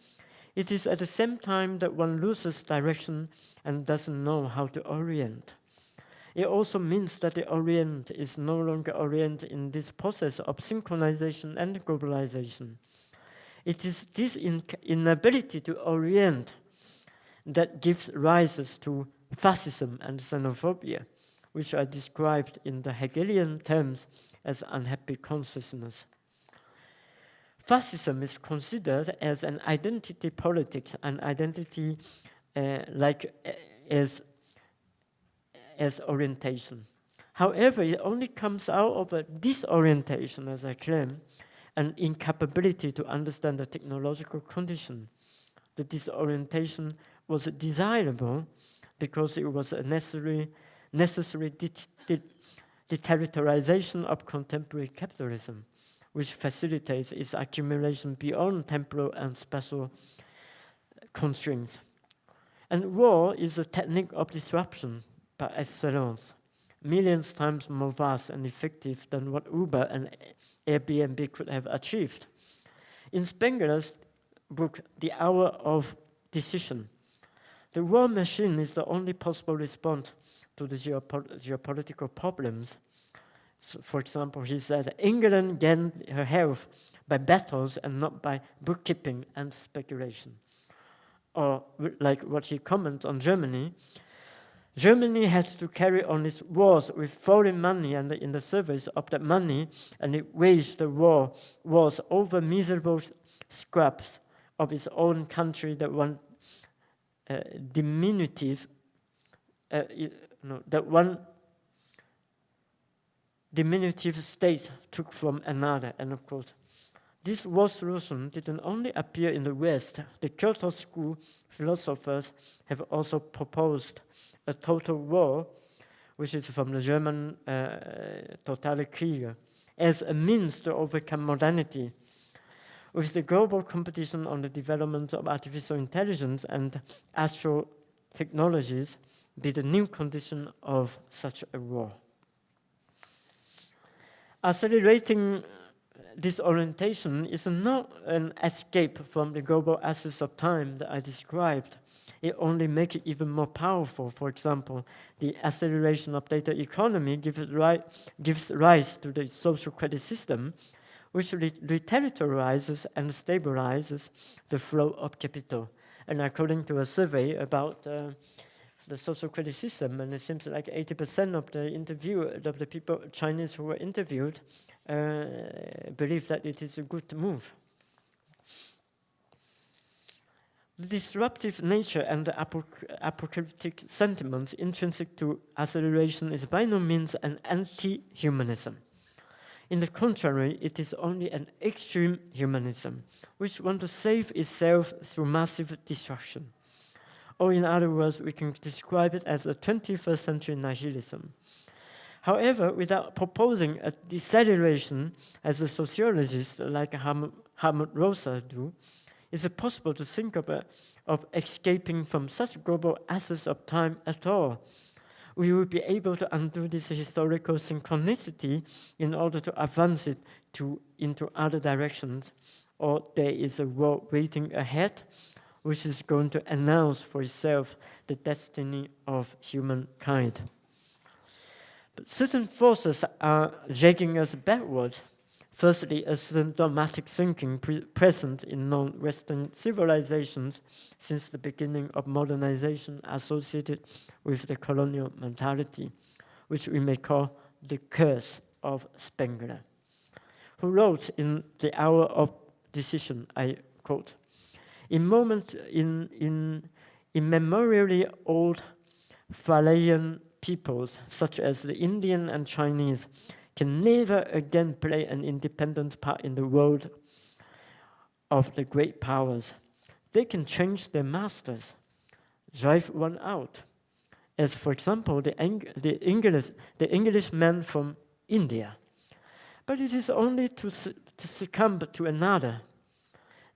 [SPEAKER 2] It is at the same time that one loses direction and doesn't know how to orient. It also means that the Orient is no longer Orient in this process of synchronization and globalization. It is this inability to orient that gives rise to fascism and xenophobia, which are described in the Hegelian terms as unhappy consciousness. Fascism is considered as an identity politics, an identity as orientation. However, it only comes out of a disorientation, as I claim, an incapability to understand the technological condition. The disorientation was desirable because it was a necessary deterritorization of contemporary capitalism, which facilitates its accumulation beyond temporal and spatial constraints. And war is a technique of disruption par excellence, millions times more vast and effective than what Uber and Airbnb could have achieved. In Spengler's book, The Hour of Decision, the war machine is the only possible response to the geopolitical problems. So, for example, he said, England gained her health by battles and not by bookkeeping and speculation. Or like what he comments on Germany, Germany had to carry on its wars with foreign money and in the service of that money, and it waged the wars over miserable scraps of its own country that one diminutive state took from another. And of course, this war solution didn't only appear in the West. The Kyoto School philosophers have also proposed a total war, which is from the German Totale Kriege, as a means to overcome modernity. With the global competition on the development of artificial intelligence and astral technologies, be the new condition of such a war. Accelerating this orientation is not an escape from the global access of time that I described. It only makes it even more powerful. For example, the acceleration of data economy gives rise to the social credit system, which reterritorializes and stabilizes the flow of capital. And according to a survey about the social credit system, and it seems like 80% of the people, Chinese who were interviewed, believe that it is a good move. The disruptive nature and the apocalyptic sentiments intrinsic to acceleration is by no means an anti-humanism. In the contrary, it is only an extreme humanism, which wants to save itself through massive destruction. Or in other words, we can describe it as a 21st century nihilism. However, without proposing a deceleration, as a sociologist like Hartmut Rosa do, is it possible to think of escaping from such global access of time at all? We will be able to undo this historical synchronicity in order to advance it into other directions, or there is a world waiting ahead which is going to announce for itself the destiny of humankind. But certain forces are dragging us backward. Firstly, a certain dogmatic thinking present in non-Western civilizations since the beginning of modernization associated with the colonial mentality, which we may call the curse of Spengler, who wrote in The Hour of Decision, I quote, in immemorially old Phallian peoples, such as the Indian and Chinese, can never again play an independent part in the world of the great powers. They can change their masters, drive one out, as for example the Englishman from India. But it is only to succumb to another.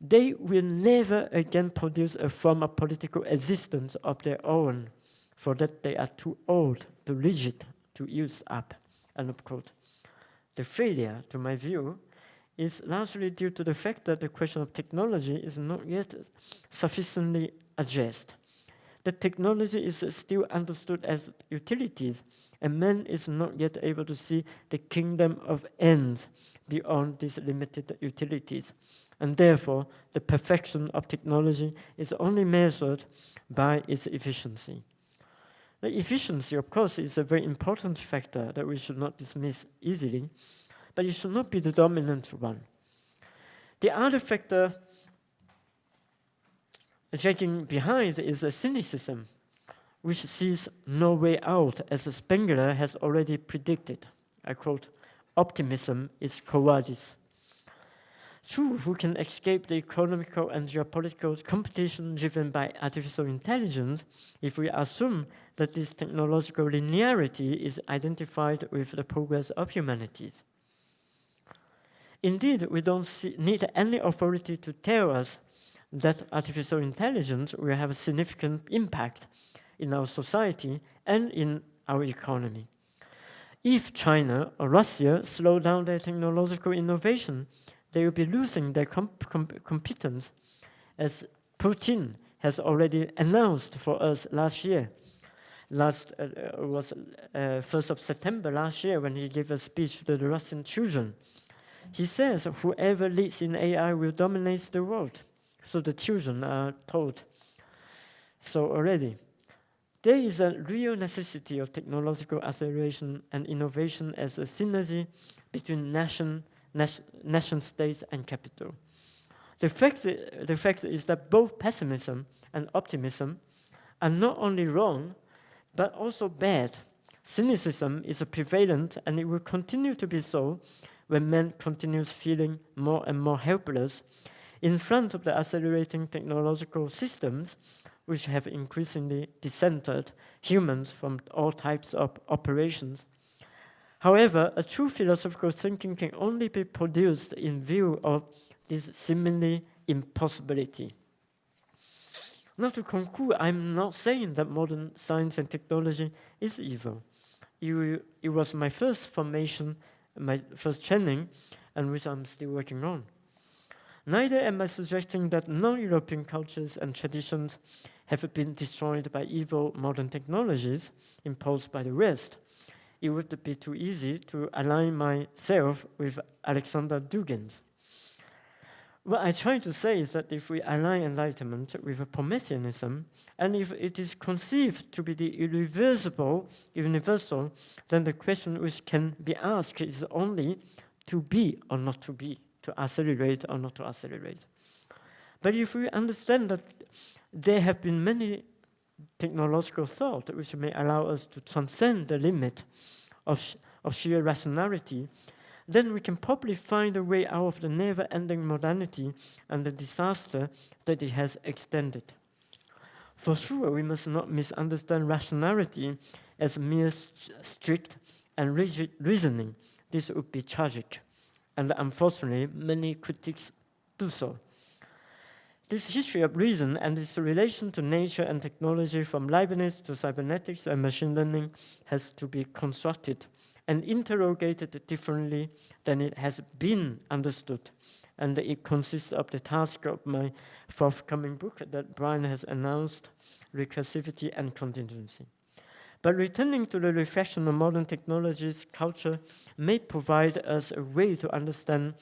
[SPEAKER 2] They will never again produce a form of political existence of their own, for that they are too old, too rigid to use up. End of quote. The failure, to my view, is largely due to the fact that the question of technology is not yet sufficiently addressed. The technology is still understood as utilities, and man is not yet able to see the kingdom of ends beyond these limited utilities. And therefore, the perfection of technology is only measured by its efficiency. The efficiency, of course, is a very important factor that we should not dismiss easily, but it should not be the dominant one. The other factor dragging behind is a cynicism, which sees no way out, as Spengler has already predicted. I quote, "Optimism is cowardice." True, who can escape the economical and geopolitical competition driven by artificial intelligence if we assume that this technological linearity is identified with the progress of humanity? Indeed, we don't need any authority to tell us that artificial intelligence will have a significant impact in our society and in our economy. If China or Russia slow down their technological innovation, they will be losing their competence, as Putin has already announced for us last year. Was 1st of September last year when he gave a speech to the Russian children. He says whoever leads in AI will dominate the world. So the children are told so already. There is a real necessity of technological acceleration and innovation as a synergy between nation states and capital. The fact is that both pessimism and optimism are not only wrong, but also bad. Cynicism is prevalent, and it will continue to be so when man continues feeling more and more helpless in front of the accelerating technological systems which have increasingly decentered humans from all types of operations. However, a true philosophical thinking can only be produced in view of this seemingly impossibility. Now, to conclude, I'm not saying that modern science and technology is evil. It was my first formation, my first training, and which I'm still working on. Neither am I suggesting that non-European cultures and traditions have been destroyed by evil modern technologies imposed by the West. It would be too easy to align myself with Alexander Dugin's. What I try to say is that if we align Enlightenment with Prometheanism, and if it is conceived to be the irreversible, universal, then the question which can be asked is only to be or not to be, to accelerate or not to accelerate. But if we understand that there have been many technological thought which may allow us to transcend the limit of sheer rationality, then we can probably find a way out of the never-ending modernity and the disaster that it has extended. For sure, we must not misunderstand rationality as mere strict and rigid reasoning. This would be tragic, and unfortunately, many critics do so. This history of reason and its relation to nature and technology, from Leibniz to cybernetics and machine learning, has to be constructed and interrogated differently than it has been understood. And it consists of the task of my forthcoming book that Brian has announced, Recursivity and Contingency. But returning to the reflection of modern technologies, culture may provide us a way to understand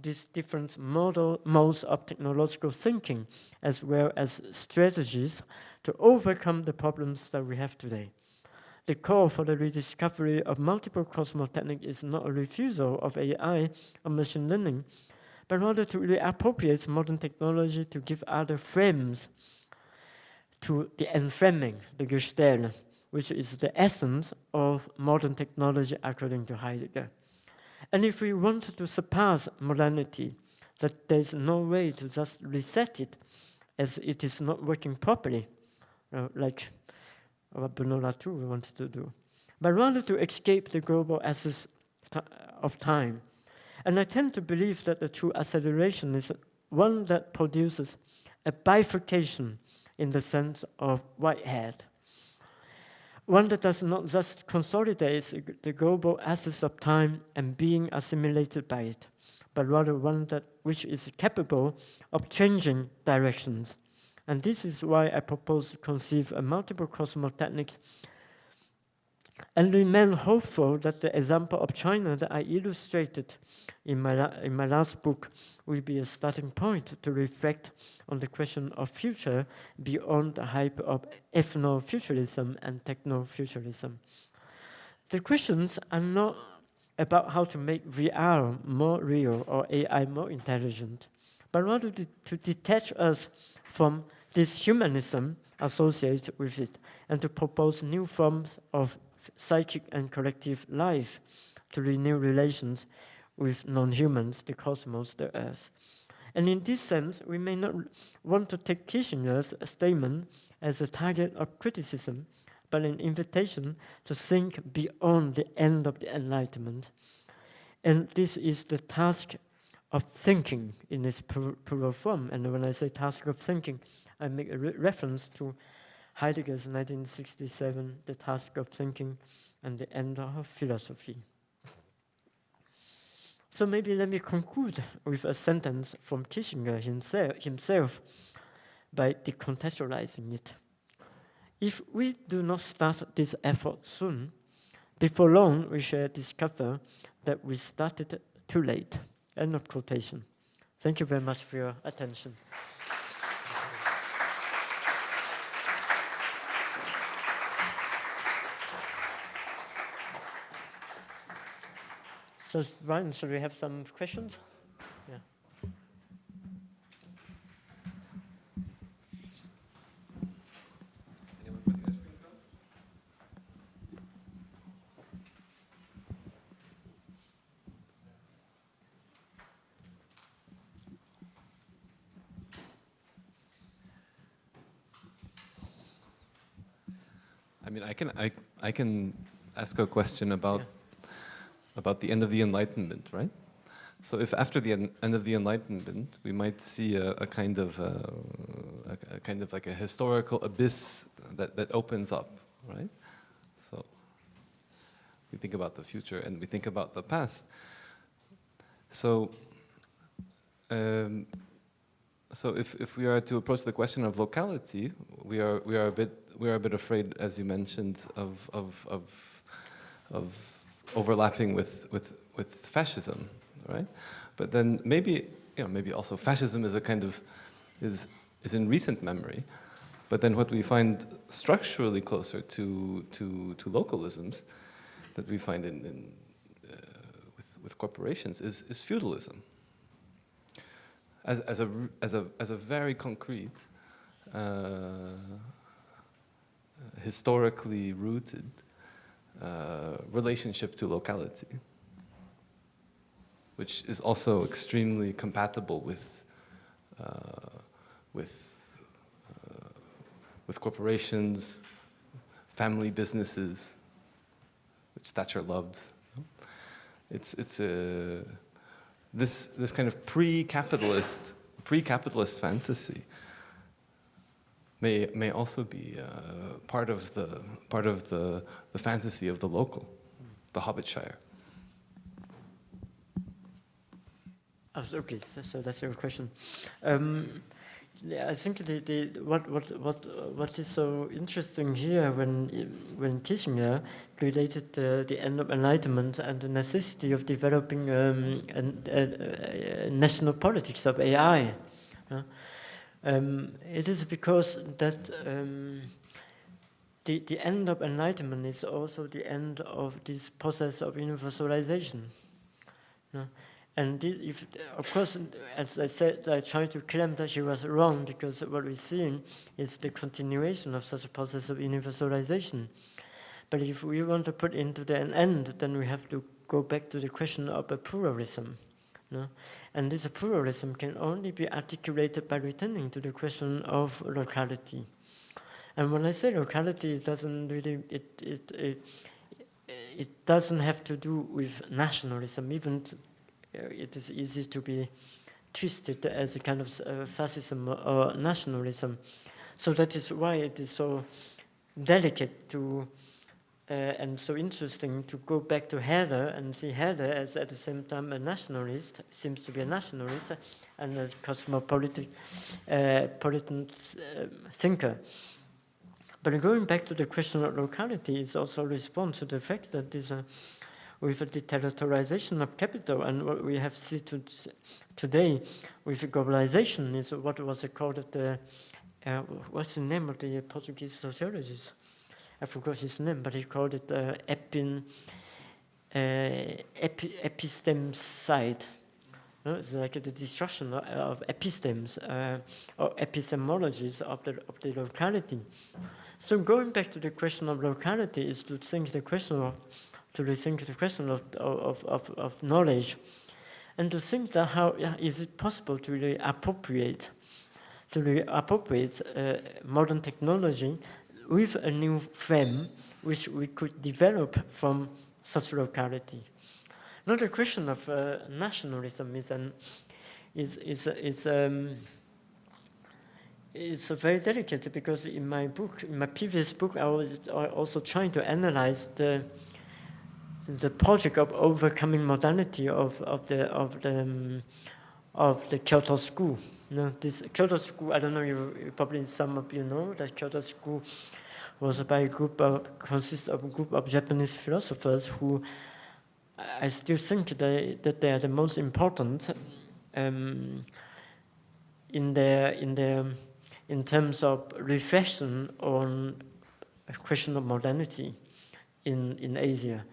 [SPEAKER 2] these different modes of technological thinking, as well as strategies to overcome the problems that we have today. The call for the rediscovery of multiple cosmotechnics is not a refusal of AI or machine learning, but rather to reappropriate modern technology to give other frames to the enframing, the Gestell, which is the essence of modern technology according to Heidegger. And if we want to surpass modernity, that there's no way to just reset it as it is not working properly, like what Bruno Latour wanted to do, but rather to escape the global access of time. And I tend to believe that the true acceleration is one that produces a bifurcation in the sense of whitehead. One that does not just consolidate the global access of time and being assimilated by it, but rather one which is capable of changing directions. And this is why I propose to conceive a multiple cosmotechnics and remain hopeful that the example of China that I illustrated in my last book will be a starting point to reflect on the question of future beyond the hype of ethno-futurism and techno-futurism. The questions are not about how to make VR more real or AI more intelligent, but rather to detach us from this humanism associated with it and to propose new forms of psychic and collective life to renew relations with non-humans, the cosmos, the earth. And in this sense, we may not want to take Kissinger's statement as a target of criticism, but an invitation to think beyond the end of the Enlightenment. And this is the task of thinking in its plural form. And when I say task of thinking, I make a reference to Heidegger's 1967, The Task of Thinking and the End of Philosophy. So maybe let me conclude with a sentence from Kissinger himself by decontextualizing it. If we do not start this effort soon, before long we shall discover that we started too late. End of quotation. Thank you very much for your attention. So, Ryan, should we have some questions? Yeah.
[SPEAKER 1] Anyone for the ice cream cone? I mean, I can ask a question about the end of the Enlightenment, right? So if after the end of the Enlightenment, we might see a kind of like a historical abyss that opens up, right? So we think about the future and we think about the past. So if we are to approach the question of locality, we are a bit afraid, as you mentioned, of overlapping with fascism, right? But then maybe also fascism is a kind of is in recent memory, but then what we find structurally closer to localisms that we find with corporations is feudalism as a very concrete historically rooted relationship to locality. which is also extremely compatible with corporations, family businesses, which Thatcher loved. It's this kind of pre-capitalist fantasy may also be part of the fantasy of the local, the Hobbitshire.
[SPEAKER 2] Okay, so that's your question. Yeah, I think what is so interesting here when Kissinger related the end of Enlightenment and the necessity of developing a national politics of AI, it is because that the end of Enlightenment is also the end of this process of universalization. And if, of course, as I said, I try to claim that she was wrong, because what we're seeing is the continuation of such a process of universalization. But if we want to put into an end, then we have to go back to the question of a pluralism. And this pluralism can only be articulated by returning to the question of locality. And when I say locality, it doesn't really, it doesn't have to do with nationalism. Even it is easy to be twisted as a kind of fascism or nationalism. So that is why it is so delicate to and so interesting to go back to Herder and see Herder as at the same time a nationalist, seems to be a nationalist, and a cosmopolitan thinker. But going back to the question of locality is also a response to the fact that this with the territorialization of capital, and what we have seen today with globalization is what was called what's the name of the Portuguese sociologist? I forgot his name, but he called it epistemicide. It's like the destruction of epistemes or epistemologies of the locality. So going back to the question of locality is to rethink the question of knowledge, and to think that how is it possible to really appropriate modern technology with a new frame which we could develop from such locality. Now the question of nationalism it's very delicate, because in my previous book, I was also trying to analyze the project of overcoming modernity of the Kyoto school. This Kyoto school, I don't know, you probably some of you know that Kyoto school was by consists of a group of Japanese philosophers who I still think that they are the most important in terms of reflection on a question of modernity in Asia.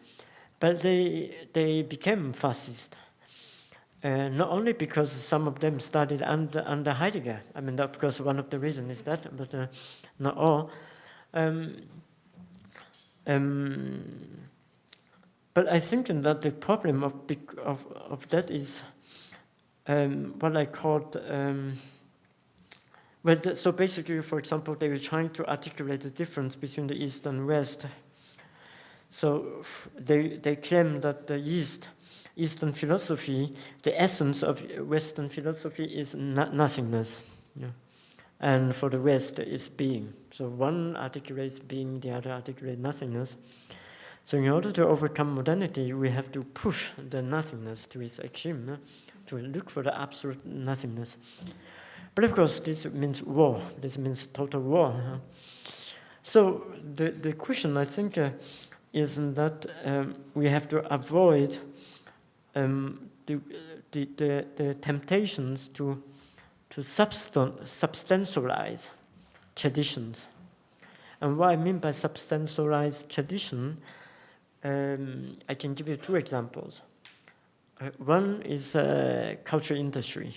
[SPEAKER 2] But they became fascist. Not only because some of them studied under Heidegger. I mean, of course, one of the reasons is that, but not all. But I think that the problem of that is what I called. So basically, for example, they were trying to articulate the difference between the East and West. So they claim that the Eastern philosophy, the essence of Western philosophy is nothingness. And for the West, is being. So one articulates being, the other articulates nothingness. So in order to overcome modernity, we have to push the nothingness to its extreme, to look for the absolute nothingness. But of course, this means war. This means total war. So the question, I think, is that we have to avoid the temptations to substantialize traditions. And what I mean by substantialize tradition, I can give you two examples. One is culture industry.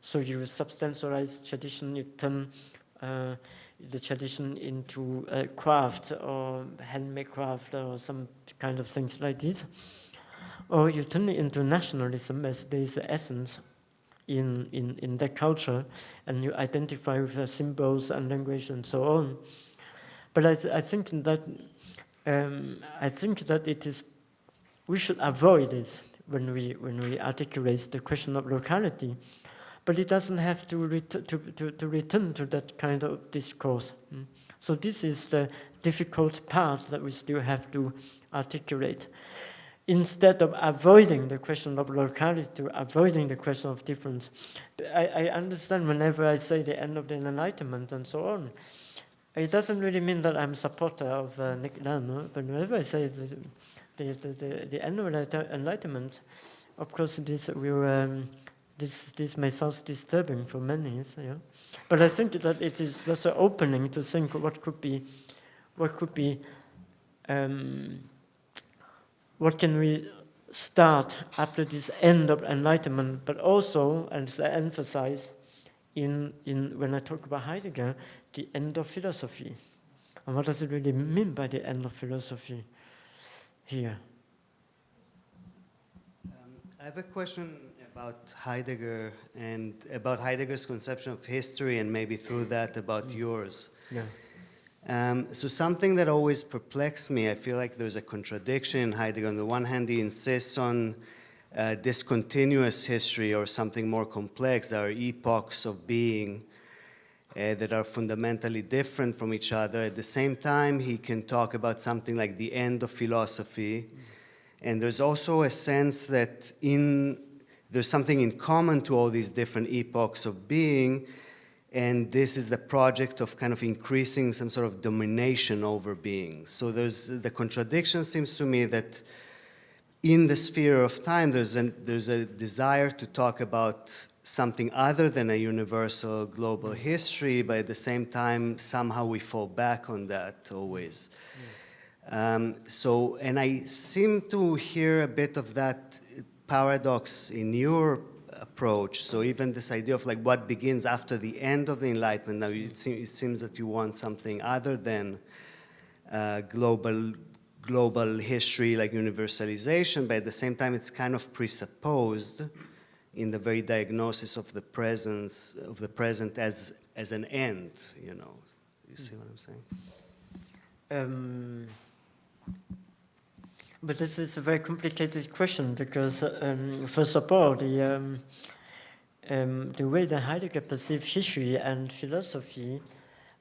[SPEAKER 2] So you substantialize tradition, you turn the tradition into a craft or handmade craft or some kind of things like this. or you turn it into nationalism as there is essence in that culture, and you identify with the symbols and language and so on. But I think that it is, we should avoid this when we articulate the question of locality. But it doesn't have to return to that kind of discourse. So this is the difficult part that we still have to articulate. Instead of avoiding the question of locality, avoiding the question of difference. I understand whenever I say the end of the Enlightenment and so on, it doesn't really mean that I'm a supporter of Nick Land, but whenever I say the end of the Enlightenment, of course this will this may sound disturbing for many, yeah. But I think that it is just an opening to think what can we start after this end of enlightenment, but also, as I emphasize, in when I talk about Heidegger, the end of philosophy. And what does it really mean by the end of philosophy here?
[SPEAKER 3] I have a question about Heidegger and about Heidegger's conception of history, and maybe through that about yours.
[SPEAKER 2] Yeah.
[SPEAKER 3] So something that always perplexed me, I feel like there's a contradiction in Heidegger. On the one hand, he insists on discontinuous history or something more complex. There are epochs of being that are fundamentally different from each other. At the same time, he can talk about something like the end of philosophy. And there's also a sense that there's something in common to all these different epochs of being, and this is the project of kind of increasing some sort of domination over being. So the contradiction seems to me that in the sphere of time, there's a desire to talk about something other than a universal global history, but at the same time, somehow we fall back on that always. And I seem to hear a bit of that paradox in your approach. So even this idea of like what begins after the end of the Enlightenment, now it seems that you want something other than global history, like universalization, but at the same time it's kind of presupposed in the very diagnosis of the present as an end, you know. You see what I'm saying?
[SPEAKER 2] But this is a very complicated question because, first of all, the way that Heidegger perceives history and philosophy,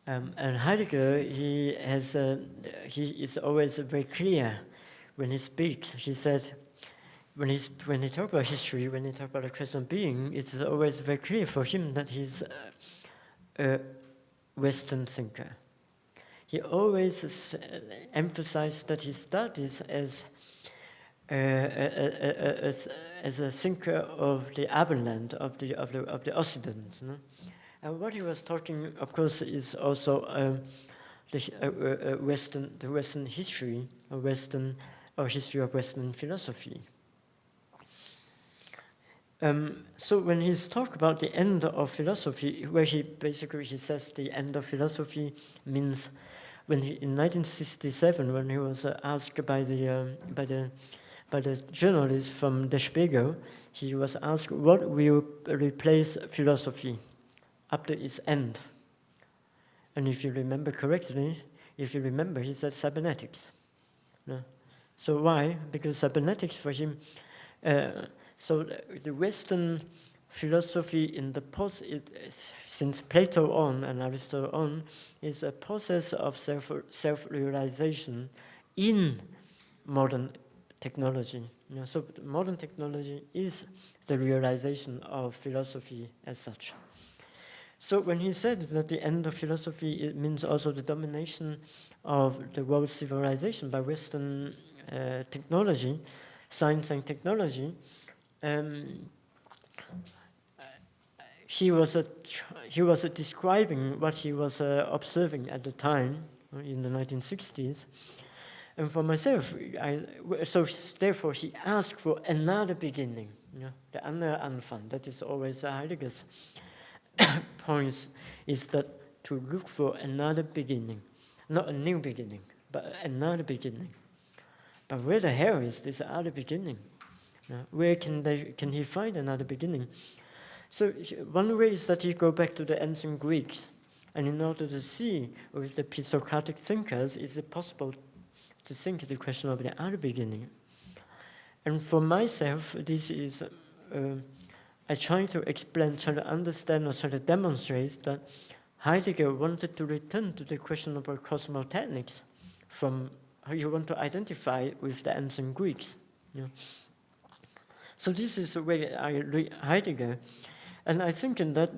[SPEAKER 2] and Heidegger, he is always very clear when he speaks. He said, when he talks about history, when he talks about the question of being, it's always very clear for him that he's a Western thinker. He always emphasized that he studies as a thinker of the Abendland, of the Occident. No? And what he was talking, of course, is also the Western history, or history of Western philosophy. So when he's talking about the end of philosophy, where he says the end of philosophy means when in 1967, when he was asked by the journalist from Der Spiegel, he was asked what will replace philosophy after its end. And if you remember correctly, he said cybernetics. No? So why? Because cybernetics for him. So the Western philosophy in the since Plato on and Aristotle on, is a process of self-realization in modern technology. You know, so modern technology is the realization of philosophy as such. So when he said that the end of philosophy, it means also the domination of the world civilization by Western technology, science and technology, he was describing what he was observing at the time in the 1960s. And for myself, so therefore he asked for another beginning, the andere Anfang. That is always Heidegger's point, is that to look for another beginning, not a new beginning, but another beginning. But where the hell is this other beginning? Where can he find another beginning? So one way is that you go back to the ancient Greeks, and in order to see with the pre-Socratic thinkers, is it possible to think the question of the other beginning? And for myself, this is, I try to explain, try to understand, or try to demonstrate that Heidegger wanted to return to the question of cosmotechnics from how you want to identify with the ancient Greeks. So this is the way I read Heidegger. And I think in that,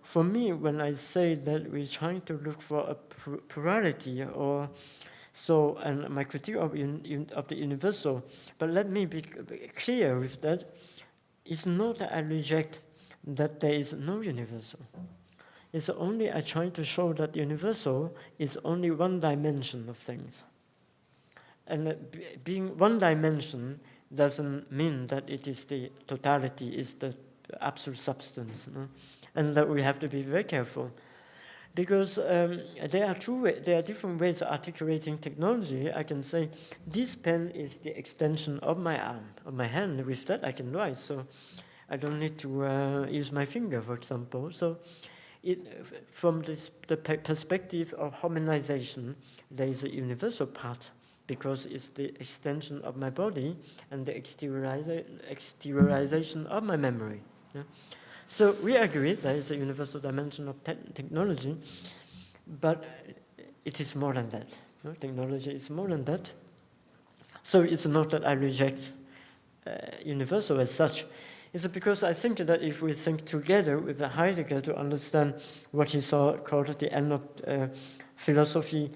[SPEAKER 2] for me, when I say that we're trying to look for a plurality or so, and my critique of the universal, but let me be clear with that, it's not that I reject that there is no universal. It's only I try to show that universal is only one dimension of things. And being one dimension doesn't mean that it is the totality, is the absolute substance. And that we have to be very careful. Because there are different ways of articulating technology. I can say, this pen is the extension of my arm, of my hand. With that, I can write. So I don't need to use my finger, for example. So from the perspective of harmonization, there is a universal part, because it's the extension of my body and the exteriorization of my memory. So we agree there is a universal dimension of technology, but it is more than that. Technology is more than that. So it's not that I reject universal as such. It's because I think that if we think together with Heidegger to understand what he called the end of philosophy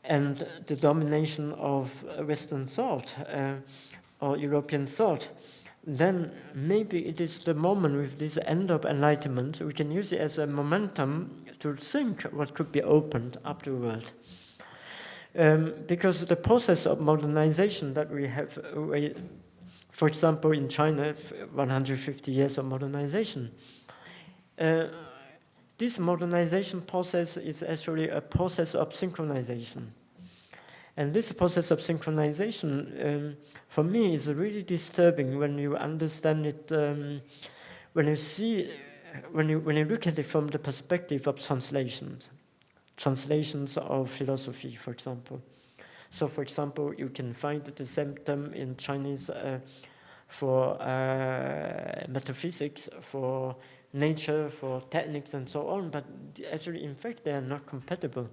[SPEAKER 2] and the domination of Western thought or European thought, then maybe it is the moment with this end of enlightenment, we can use it as a momentum to think what could be opened up to the world. Because the process of modernization that we have, for example, in China, 150 years of modernization, this modernization process is actually a process of synchronization. And this process of synchronization, for me, is really disturbing when you understand it, when you look at it from the perspective of translations of philosophy, for example. So, for example, you can find the same term in Chinese for metaphysics, for nature, for techniques, and so on, but actually, in fact, they are not compatible.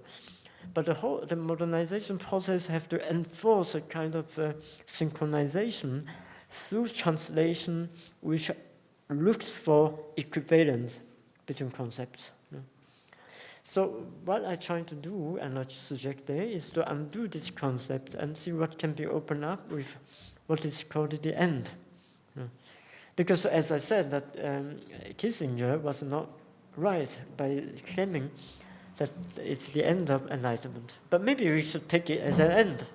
[SPEAKER 2] But the modernization process have to enforce a kind of synchronization through translation, which looks for equivalence between concepts. So what I try to do, and I suggest there, is to undo this concept and see what can be opened up with what is called the end. Because as I said, that Kissinger was not right by claiming that it's the end of enlightenment. But maybe we should take it as an end.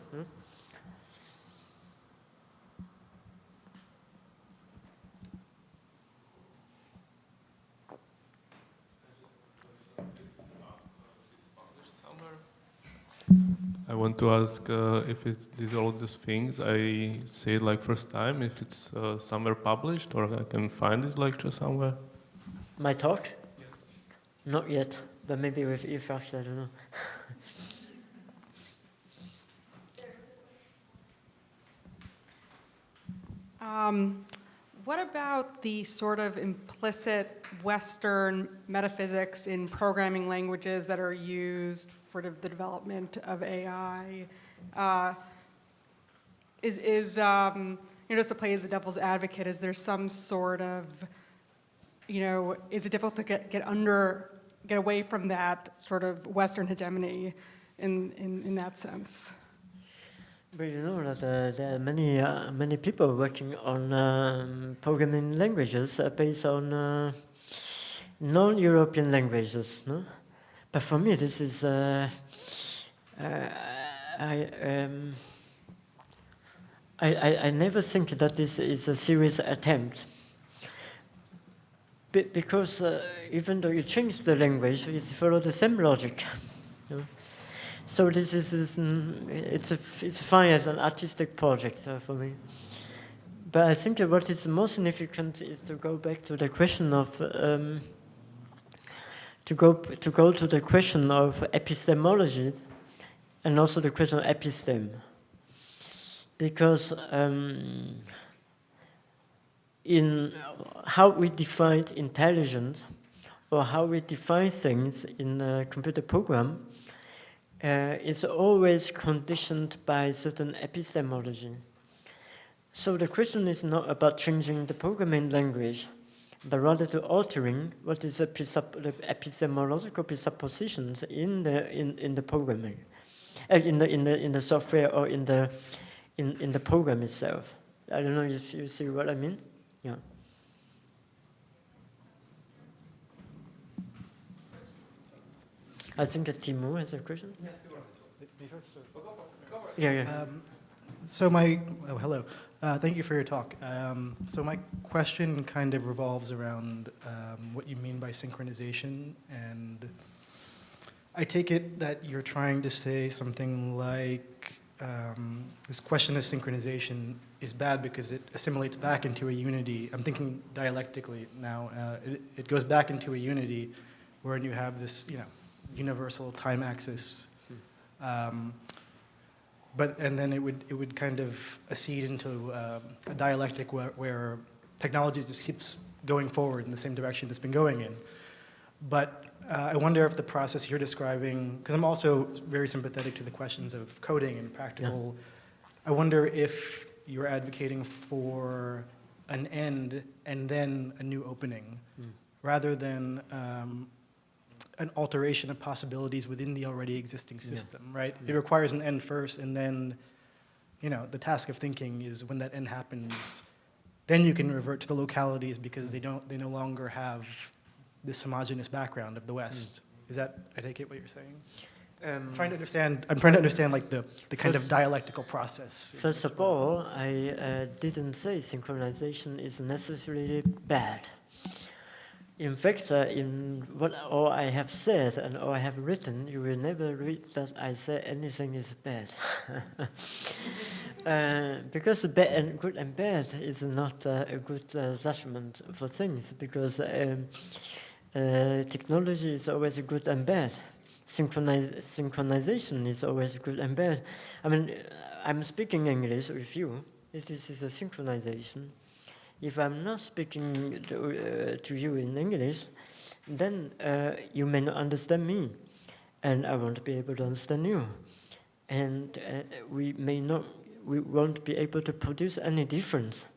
[SPEAKER 4] I want to ask if these all these things I say like first time, if it's somewhere published, or I can find this lecture somewhere.
[SPEAKER 2] My talk?
[SPEAKER 4] Yes.
[SPEAKER 2] Not yet, but maybe with e-flux, I don't know.
[SPEAKER 5] What about the sort of implicit Western metaphysics in programming languages that are used for the development of AI? Just to play the devil's advocate, is there some sort of, is it difficult to get away from that sort of Western hegemony in that sense?
[SPEAKER 2] But you know that there are many people working on programming languages based on non-European languages, no? But for me, this is I never think that this is a serious attempt, because even though you change the language, it follows the same logic. You know? So this is it's fine as an artistic project for me, But I think that what is most significant is to go back to the question of to go to the question of epistemology, and also the question of episteme, because in how we define intelligence or how we define things in a computer program is always conditioned by certain epistemology. So the question is not about changing the programming language, but rather to altering what is the epistemological presuppositions in the programming, in the software or in the program itself. I don't know if you see what I mean. Yeah. I think that Timo has a question.
[SPEAKER 6] Me first, or-
[SPEAKER 2] Yeah.
[SPEAKER 6] Hello. Thank you for your talk. So my question kind of revolves around what you mean by synchronization, and I take it that you're trying to say something like this question of synchronization is bad because it assimilates back into a unity. I'm thinking dialectically now. It goes back into a unity wherein you have this, universal time axis. And then it would kind of accede into a dialectic where technology just keeps going forward in the same direction it's been going in. But I wonder if the process you're describing, because I'm also very sympathetic to the questions of coding and practical, I wonder if you're advocating for an end and then a new opening, rather than an alteration of possibilities within the already existing system, right? It requires an end first, and then, the task of thinking is when that end happens, then you can revert to the localities because they no longer have this homogeneous background of the West. Is that, I take it, what you're saying? I'm trying to understand like the kind of dialectical process.
[SPEAKER 2] First of all, I didn't say synchronization is necessarily bad. In fact, in what all I have said and all I have written, you will never read that I say anything is bad. Because good and bad is not a good judgment for things, because technology is always good and bad. Synchronization is always good and bad. I mean, I'm speaking English with you. This is a synchronization. If I'm not speaking to you in English, then you may not understand me, and I won't be able to understand you, and we won't be able to produce any difference.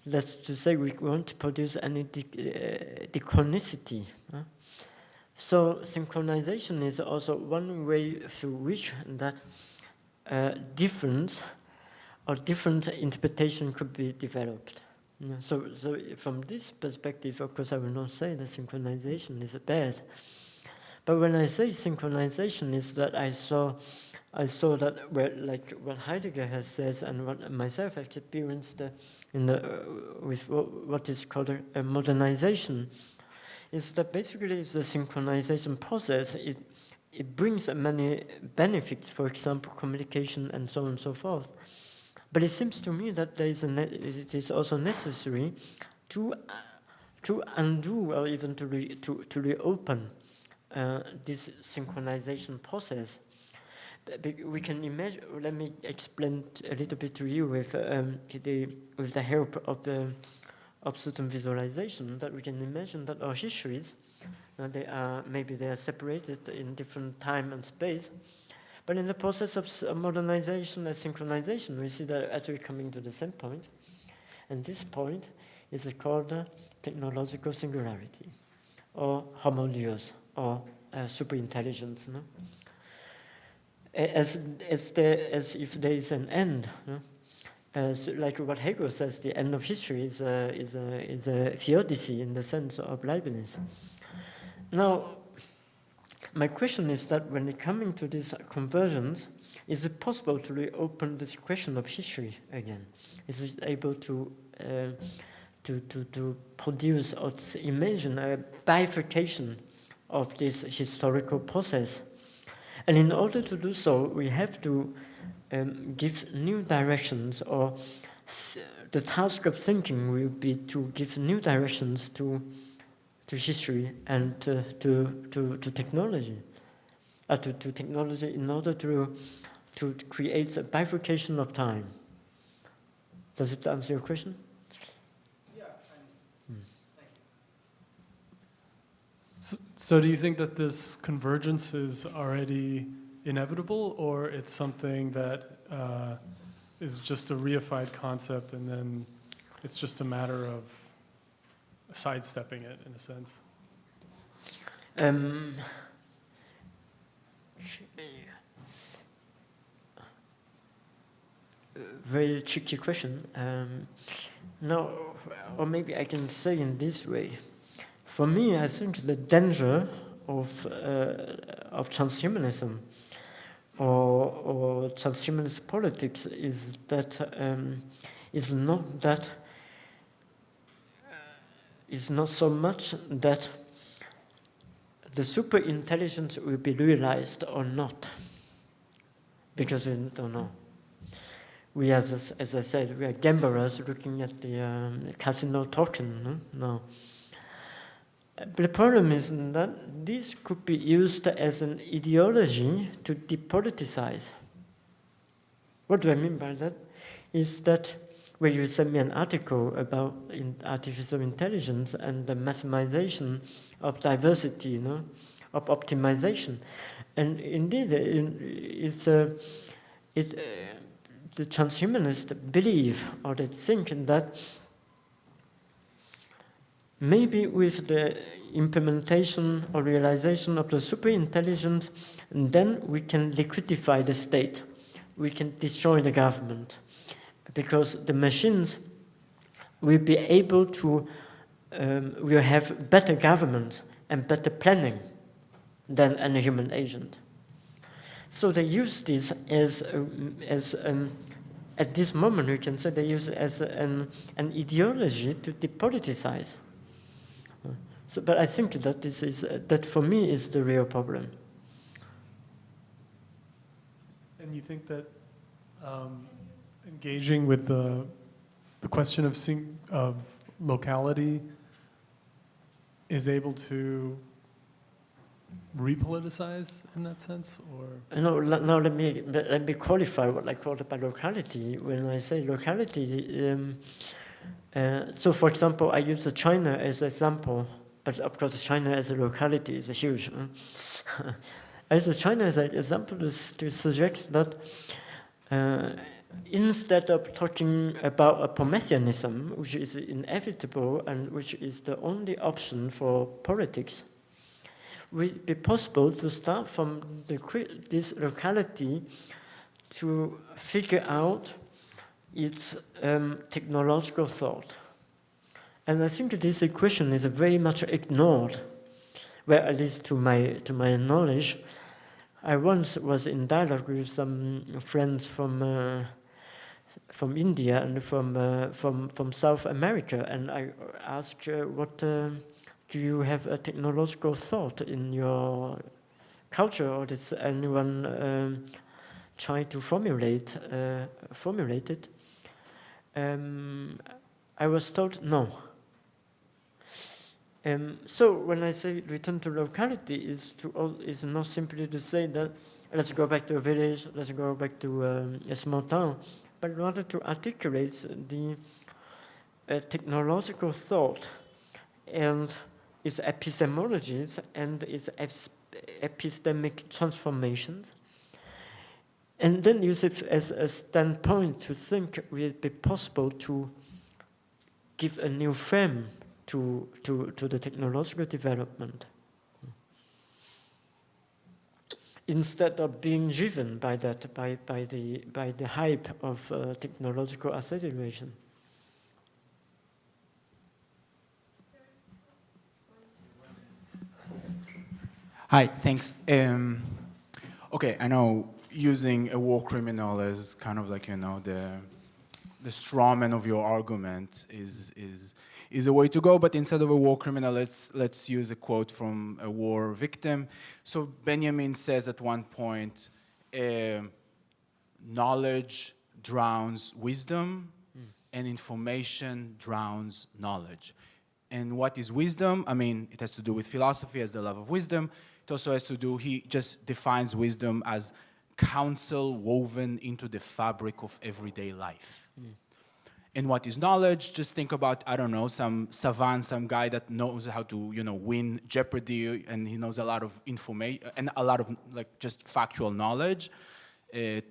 [SPEAKER 2] That's to say, we won't produce any dichronicity. So synchronization is also one way through which that difference or different interpretation could be developed. So from this perspective, of course, I will not say that synchronization is bad. But when I say synchronization, is that I saw that like what Heidegger has said and what myself have experienced with what is called a modernization, is that basically the synchronization process. It brings many benefits, for example, communication and so on and so forth. But it seems to me that it is also necessary to undo or even to reopen this synchronization process. We can imagine. Let me explain a little bit to you with the help of certain visualization, that we can imagine that our histories, they are separated in different time and space. But in the process of modernization and synchronization, we see that actually coming to the same point. And this point is called technological singularity, or homogeneous, or superintelligence. No? As if there is an end. No? Like what Hegel says, the end of history is a theodicy in the sense of Leibniz. Now, my question is that when it coming to these conversions, is it possible to reopen this question of history again? Is it able to produce or to imagine a bifurcation of this historical process? And in order to do so, we have to give new directions or the task of thinking will be to give new directions to history and to technology, to technology in order to create a bifurcation of time. Does it answer your question?
[SPEAKER 6] Yeah.
[SPEAKER 7] So do you think that this convergence is already inevitable, or it's something that is just a reified concept and then it's just a matter of sidestepping it in a sense?
[SPEAKER 2] Very tricky question. Now, or maybe I can say in this way. For me, I think the danger of transhumanism or transhumanist politics is that is not so much that the super intelligence will be realized or not, because we don't know. We, as I said, we are gamblers looking at the casino token. No. The problem is that this could be used as an ideology to depoliticize. What do I mean by that? Is that when you send me an article about artificial intelligence and the maximization of diversity, of optimization, and indeed, the transhumanists believe or they think that maybe with the implementation or realization of the superintelligence, then we can liquidify the state. We can destroy the government. Because the machines will be able to, will have better government and better planning than any human agent. So they use this as at this moment we can say they use it as an ideology to depoliticize. So, but I think that that for me is the real problem.
[SPEAKER 7] And you think that engaging with the question of locality is able to repoliticize in that sense, or?
[SPEAKER 2] No, now let me qualify what I call it by locality. When I say locality, so for example, I use China as an example, but of course China as a locality is huge. I use China as an example to suggest that instead of talking about a Prometheanism, which is inevitable and which is the only option for politics, will it be possible to start from this locality to figure out its technological thought. And I think this equation is very much ignored, well, at least to my knowledge. I once was in dialogue with some friends from India and from South America, and I asked, what do you have a technological thought in your culture, or does anyone try to formulate it? I was told no. So when I say return to locality, is not simply to say that let's go back to a village, let's go back to a small town, but rather to articulate the technological thought and its epistemologies and its epistemic transformations, and then use it as a standpoint to think will it be possible to give a new frame to the technological development, instead of being driven by that by the hype of technological acceleration.
[SPEAKER 8] Hi, thanks. Okay, I know using a war criminal as kind of like, the straw man of your argument is a way to go, but instead of a war criminal, let's use a quote from a war victim. So Benjamin says at one point, knowledge drowns wisdom, and information drowns knowledge. And what is wisdom? I mean, it has to do with philosophy as the love of wisdom. It also has to do, he just defines wisdom as counsel woven into the fabric of everyday life. And what is knowledge? Just think about, I don't know, some savant, some guy that knows how to, you know, win Jeopardy, and he knows a lot of information and a lot of like just factual knowledge,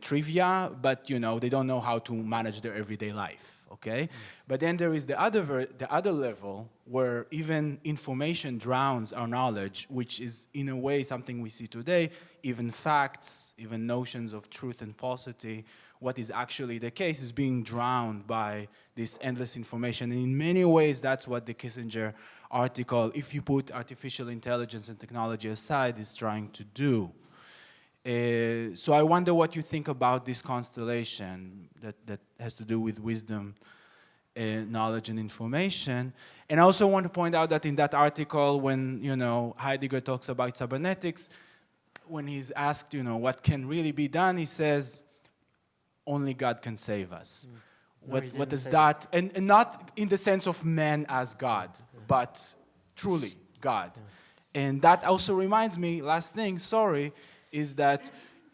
[SPEAKER 8] trivia, but you know, they don't know how to manage their everyday life, okay? But then there is the other level where even information drowns our knowledge, which is in a way something we see today, even facts, even notions of truth and falsity. What is actually the case is being drowned by this endless information. And in many ways, that's what the Kissinger article, if you put artificial intelligence and technology aside, is trying to do. So I wonder what you think about this constellation that has to do with wisdom, knowledge, and information. And I also want to point out that in that article, when, you know, Heidegger talks about cybernetics, when he's asked, you know, what can really be done, he says, only God can save us. What does that, and not in the sense of man as God, but truly God. And that also reminds me, last thing, sorry, is that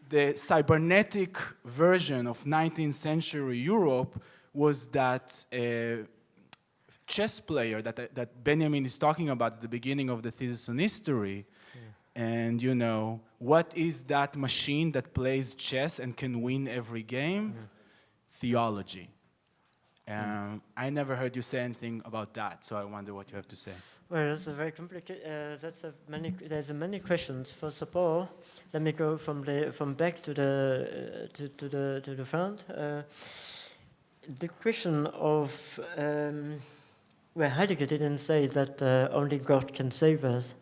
[SPEAKER 8] the cybernetic version of 19th century Europe was that chess player that Benjamin is talking about at the beginning of the thesis on history. And you know, what is that machine that plays chess and can win every game? Theology. I never heard you say anything about that, so I wonder what you have to say.
[SPEAKER 2] Well, that's a very complicated. There's many questions. First of all, let me go from back to the front. The question of where Heidegger didn't say that only God can save us.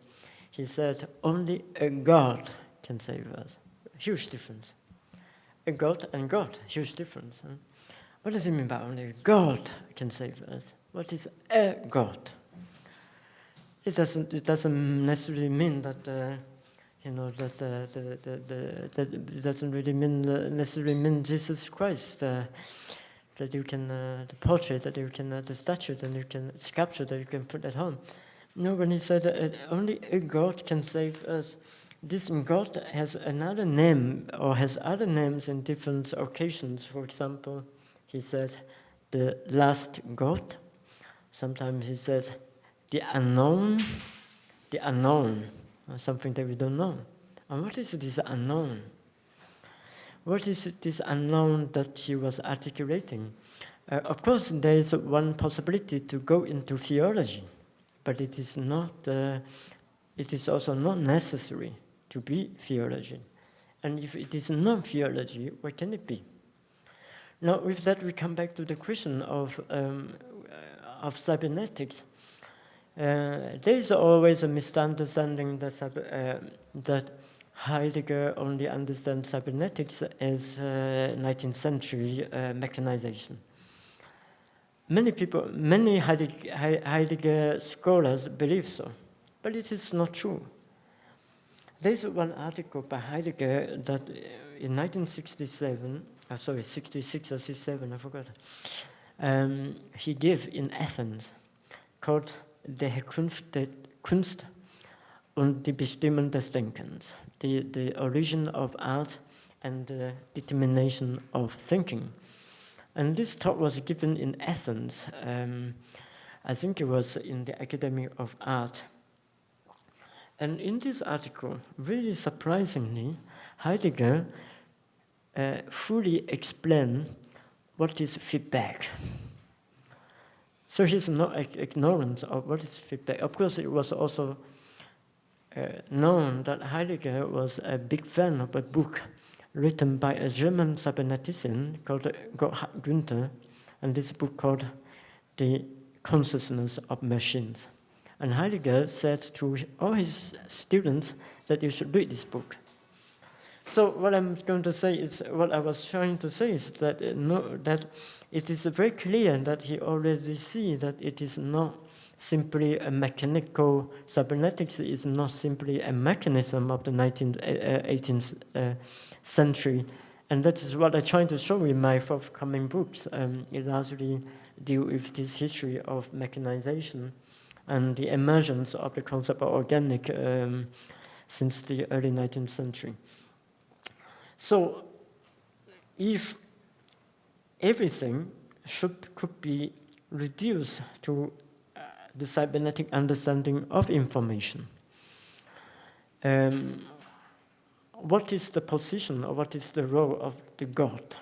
[SPEAKER 2] He said only a God can save us. Huge difference. A God and God, huge difference. Huh? What does it mean by only God can save us? What is a God? It doesn't necessarily mean that you know that it doesn't really necessarily mean Jesus Christ. That you can the portrait, that you can the statue, that you can sculpture, that you can put at home. No, when he said that only a God can save us, this God has another name or has other names in different occasions. For example, he says the last God. Sometimes he says the unknown, or something that we don't know. And what is this unknown? What is this unknown that he was articulating? Of course, there is one possibility to go into theology. But it is not. It is also not necessary to be theology, and if it is not theology, what can it be? Now, with that, we come back to the question of cybernetics. There is always a misunderstanding that Heidegger only understands cybernetics as 19th century mechanization. Many Heidegger scholars believe so, but it is not true. There is one article by Heidegger that in 1967, 66 or 67, I forgot, he gave in Athens, called Die Kunst und die Bestimmung des Denkens, the origin of art and the determination of thinking. And this talk was given in Athens. I think it was in the Academy of Art. And in this article, really surprisingly, Heidegger fully explained what is feedback. So he's not ignorant of what is feedback. Of course, it was also known that Heidegger was a big fan of a book written by a German cybernetician called Gotthard Günther, and this book called The Consciousness of Machines. And Heidegger said to all his students that you should read this book. So what I'm going to say is, what I was trying to say is that that it is very clear that he already sees that it is not simply a mechanical, cybernetics is not simply a mechanism of the 18th century. And that is what I'm trying to show in my forthcoming books. It largely deal with this history of mechanization and the emergence of the concept of organic since the early 19th century. So if everything could be reduced to the cybernetic understanding of information, what is the position or what is the role of this God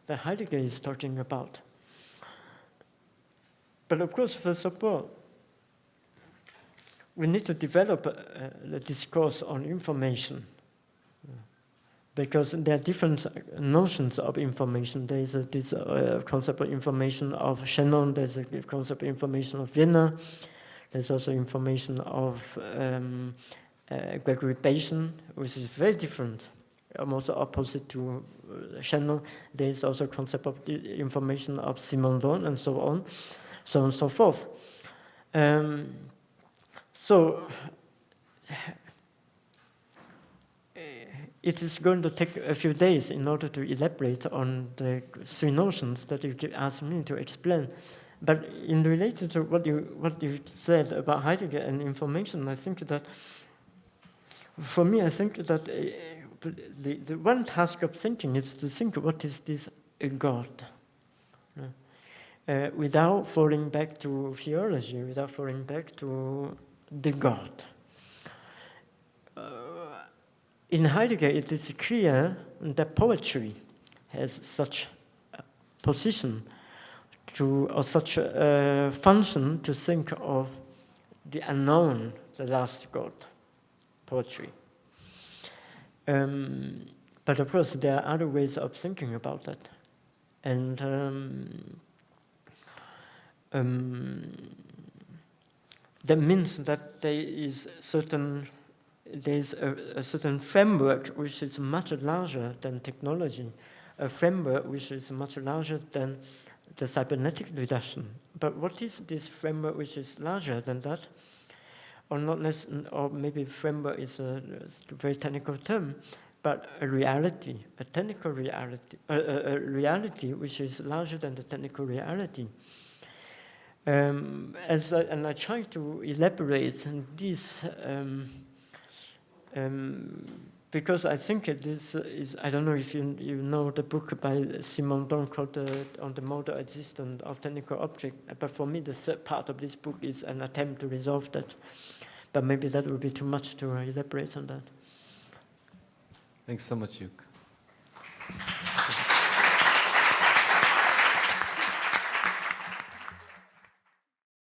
[SPEAKER 2] that Heidegger is talking about? But of course, first of all, we need to develop the discourse on information, because there are different notions of information. There is this concept of information of Shannon, there's a concept of information of Wiener, there's also information of Gregory Bateson, which is very different, almost opposite to Shannon. There is also a concept of the information of Simondon, and so on and so forth. So it is going to take a few days in order to elaborate on the three notions that you asked me to explain. But in relation to what you said about Heidegger and information, I think that, for me, I think that the one task of thinking is to think what is this God, without falling back to theology, without falling back to the God. In Heidegger, it is clear that poetry has such a position or such a function to think of the unknown, the last God, poetry. But of course, there are other ways of thinking about that. And that means that there is a certain framework which is much larger than technology, a framework which is much larger than the cybernetic reduction. But what is this framework which is larger than that? Or not or maybe framework is a very technical term, but a reality, a technical reality, a reality which is larger than the technical reality. And I try to elaborate this because I think this is, I don't know if you know the book by Simondon called On the Modal Existence of Technical Object, but for me the third part of this book is an attempt to resolve that. But maybe that would be too much to elaborate on that.
[SPEAKER 1] Thanks so much, Yuk.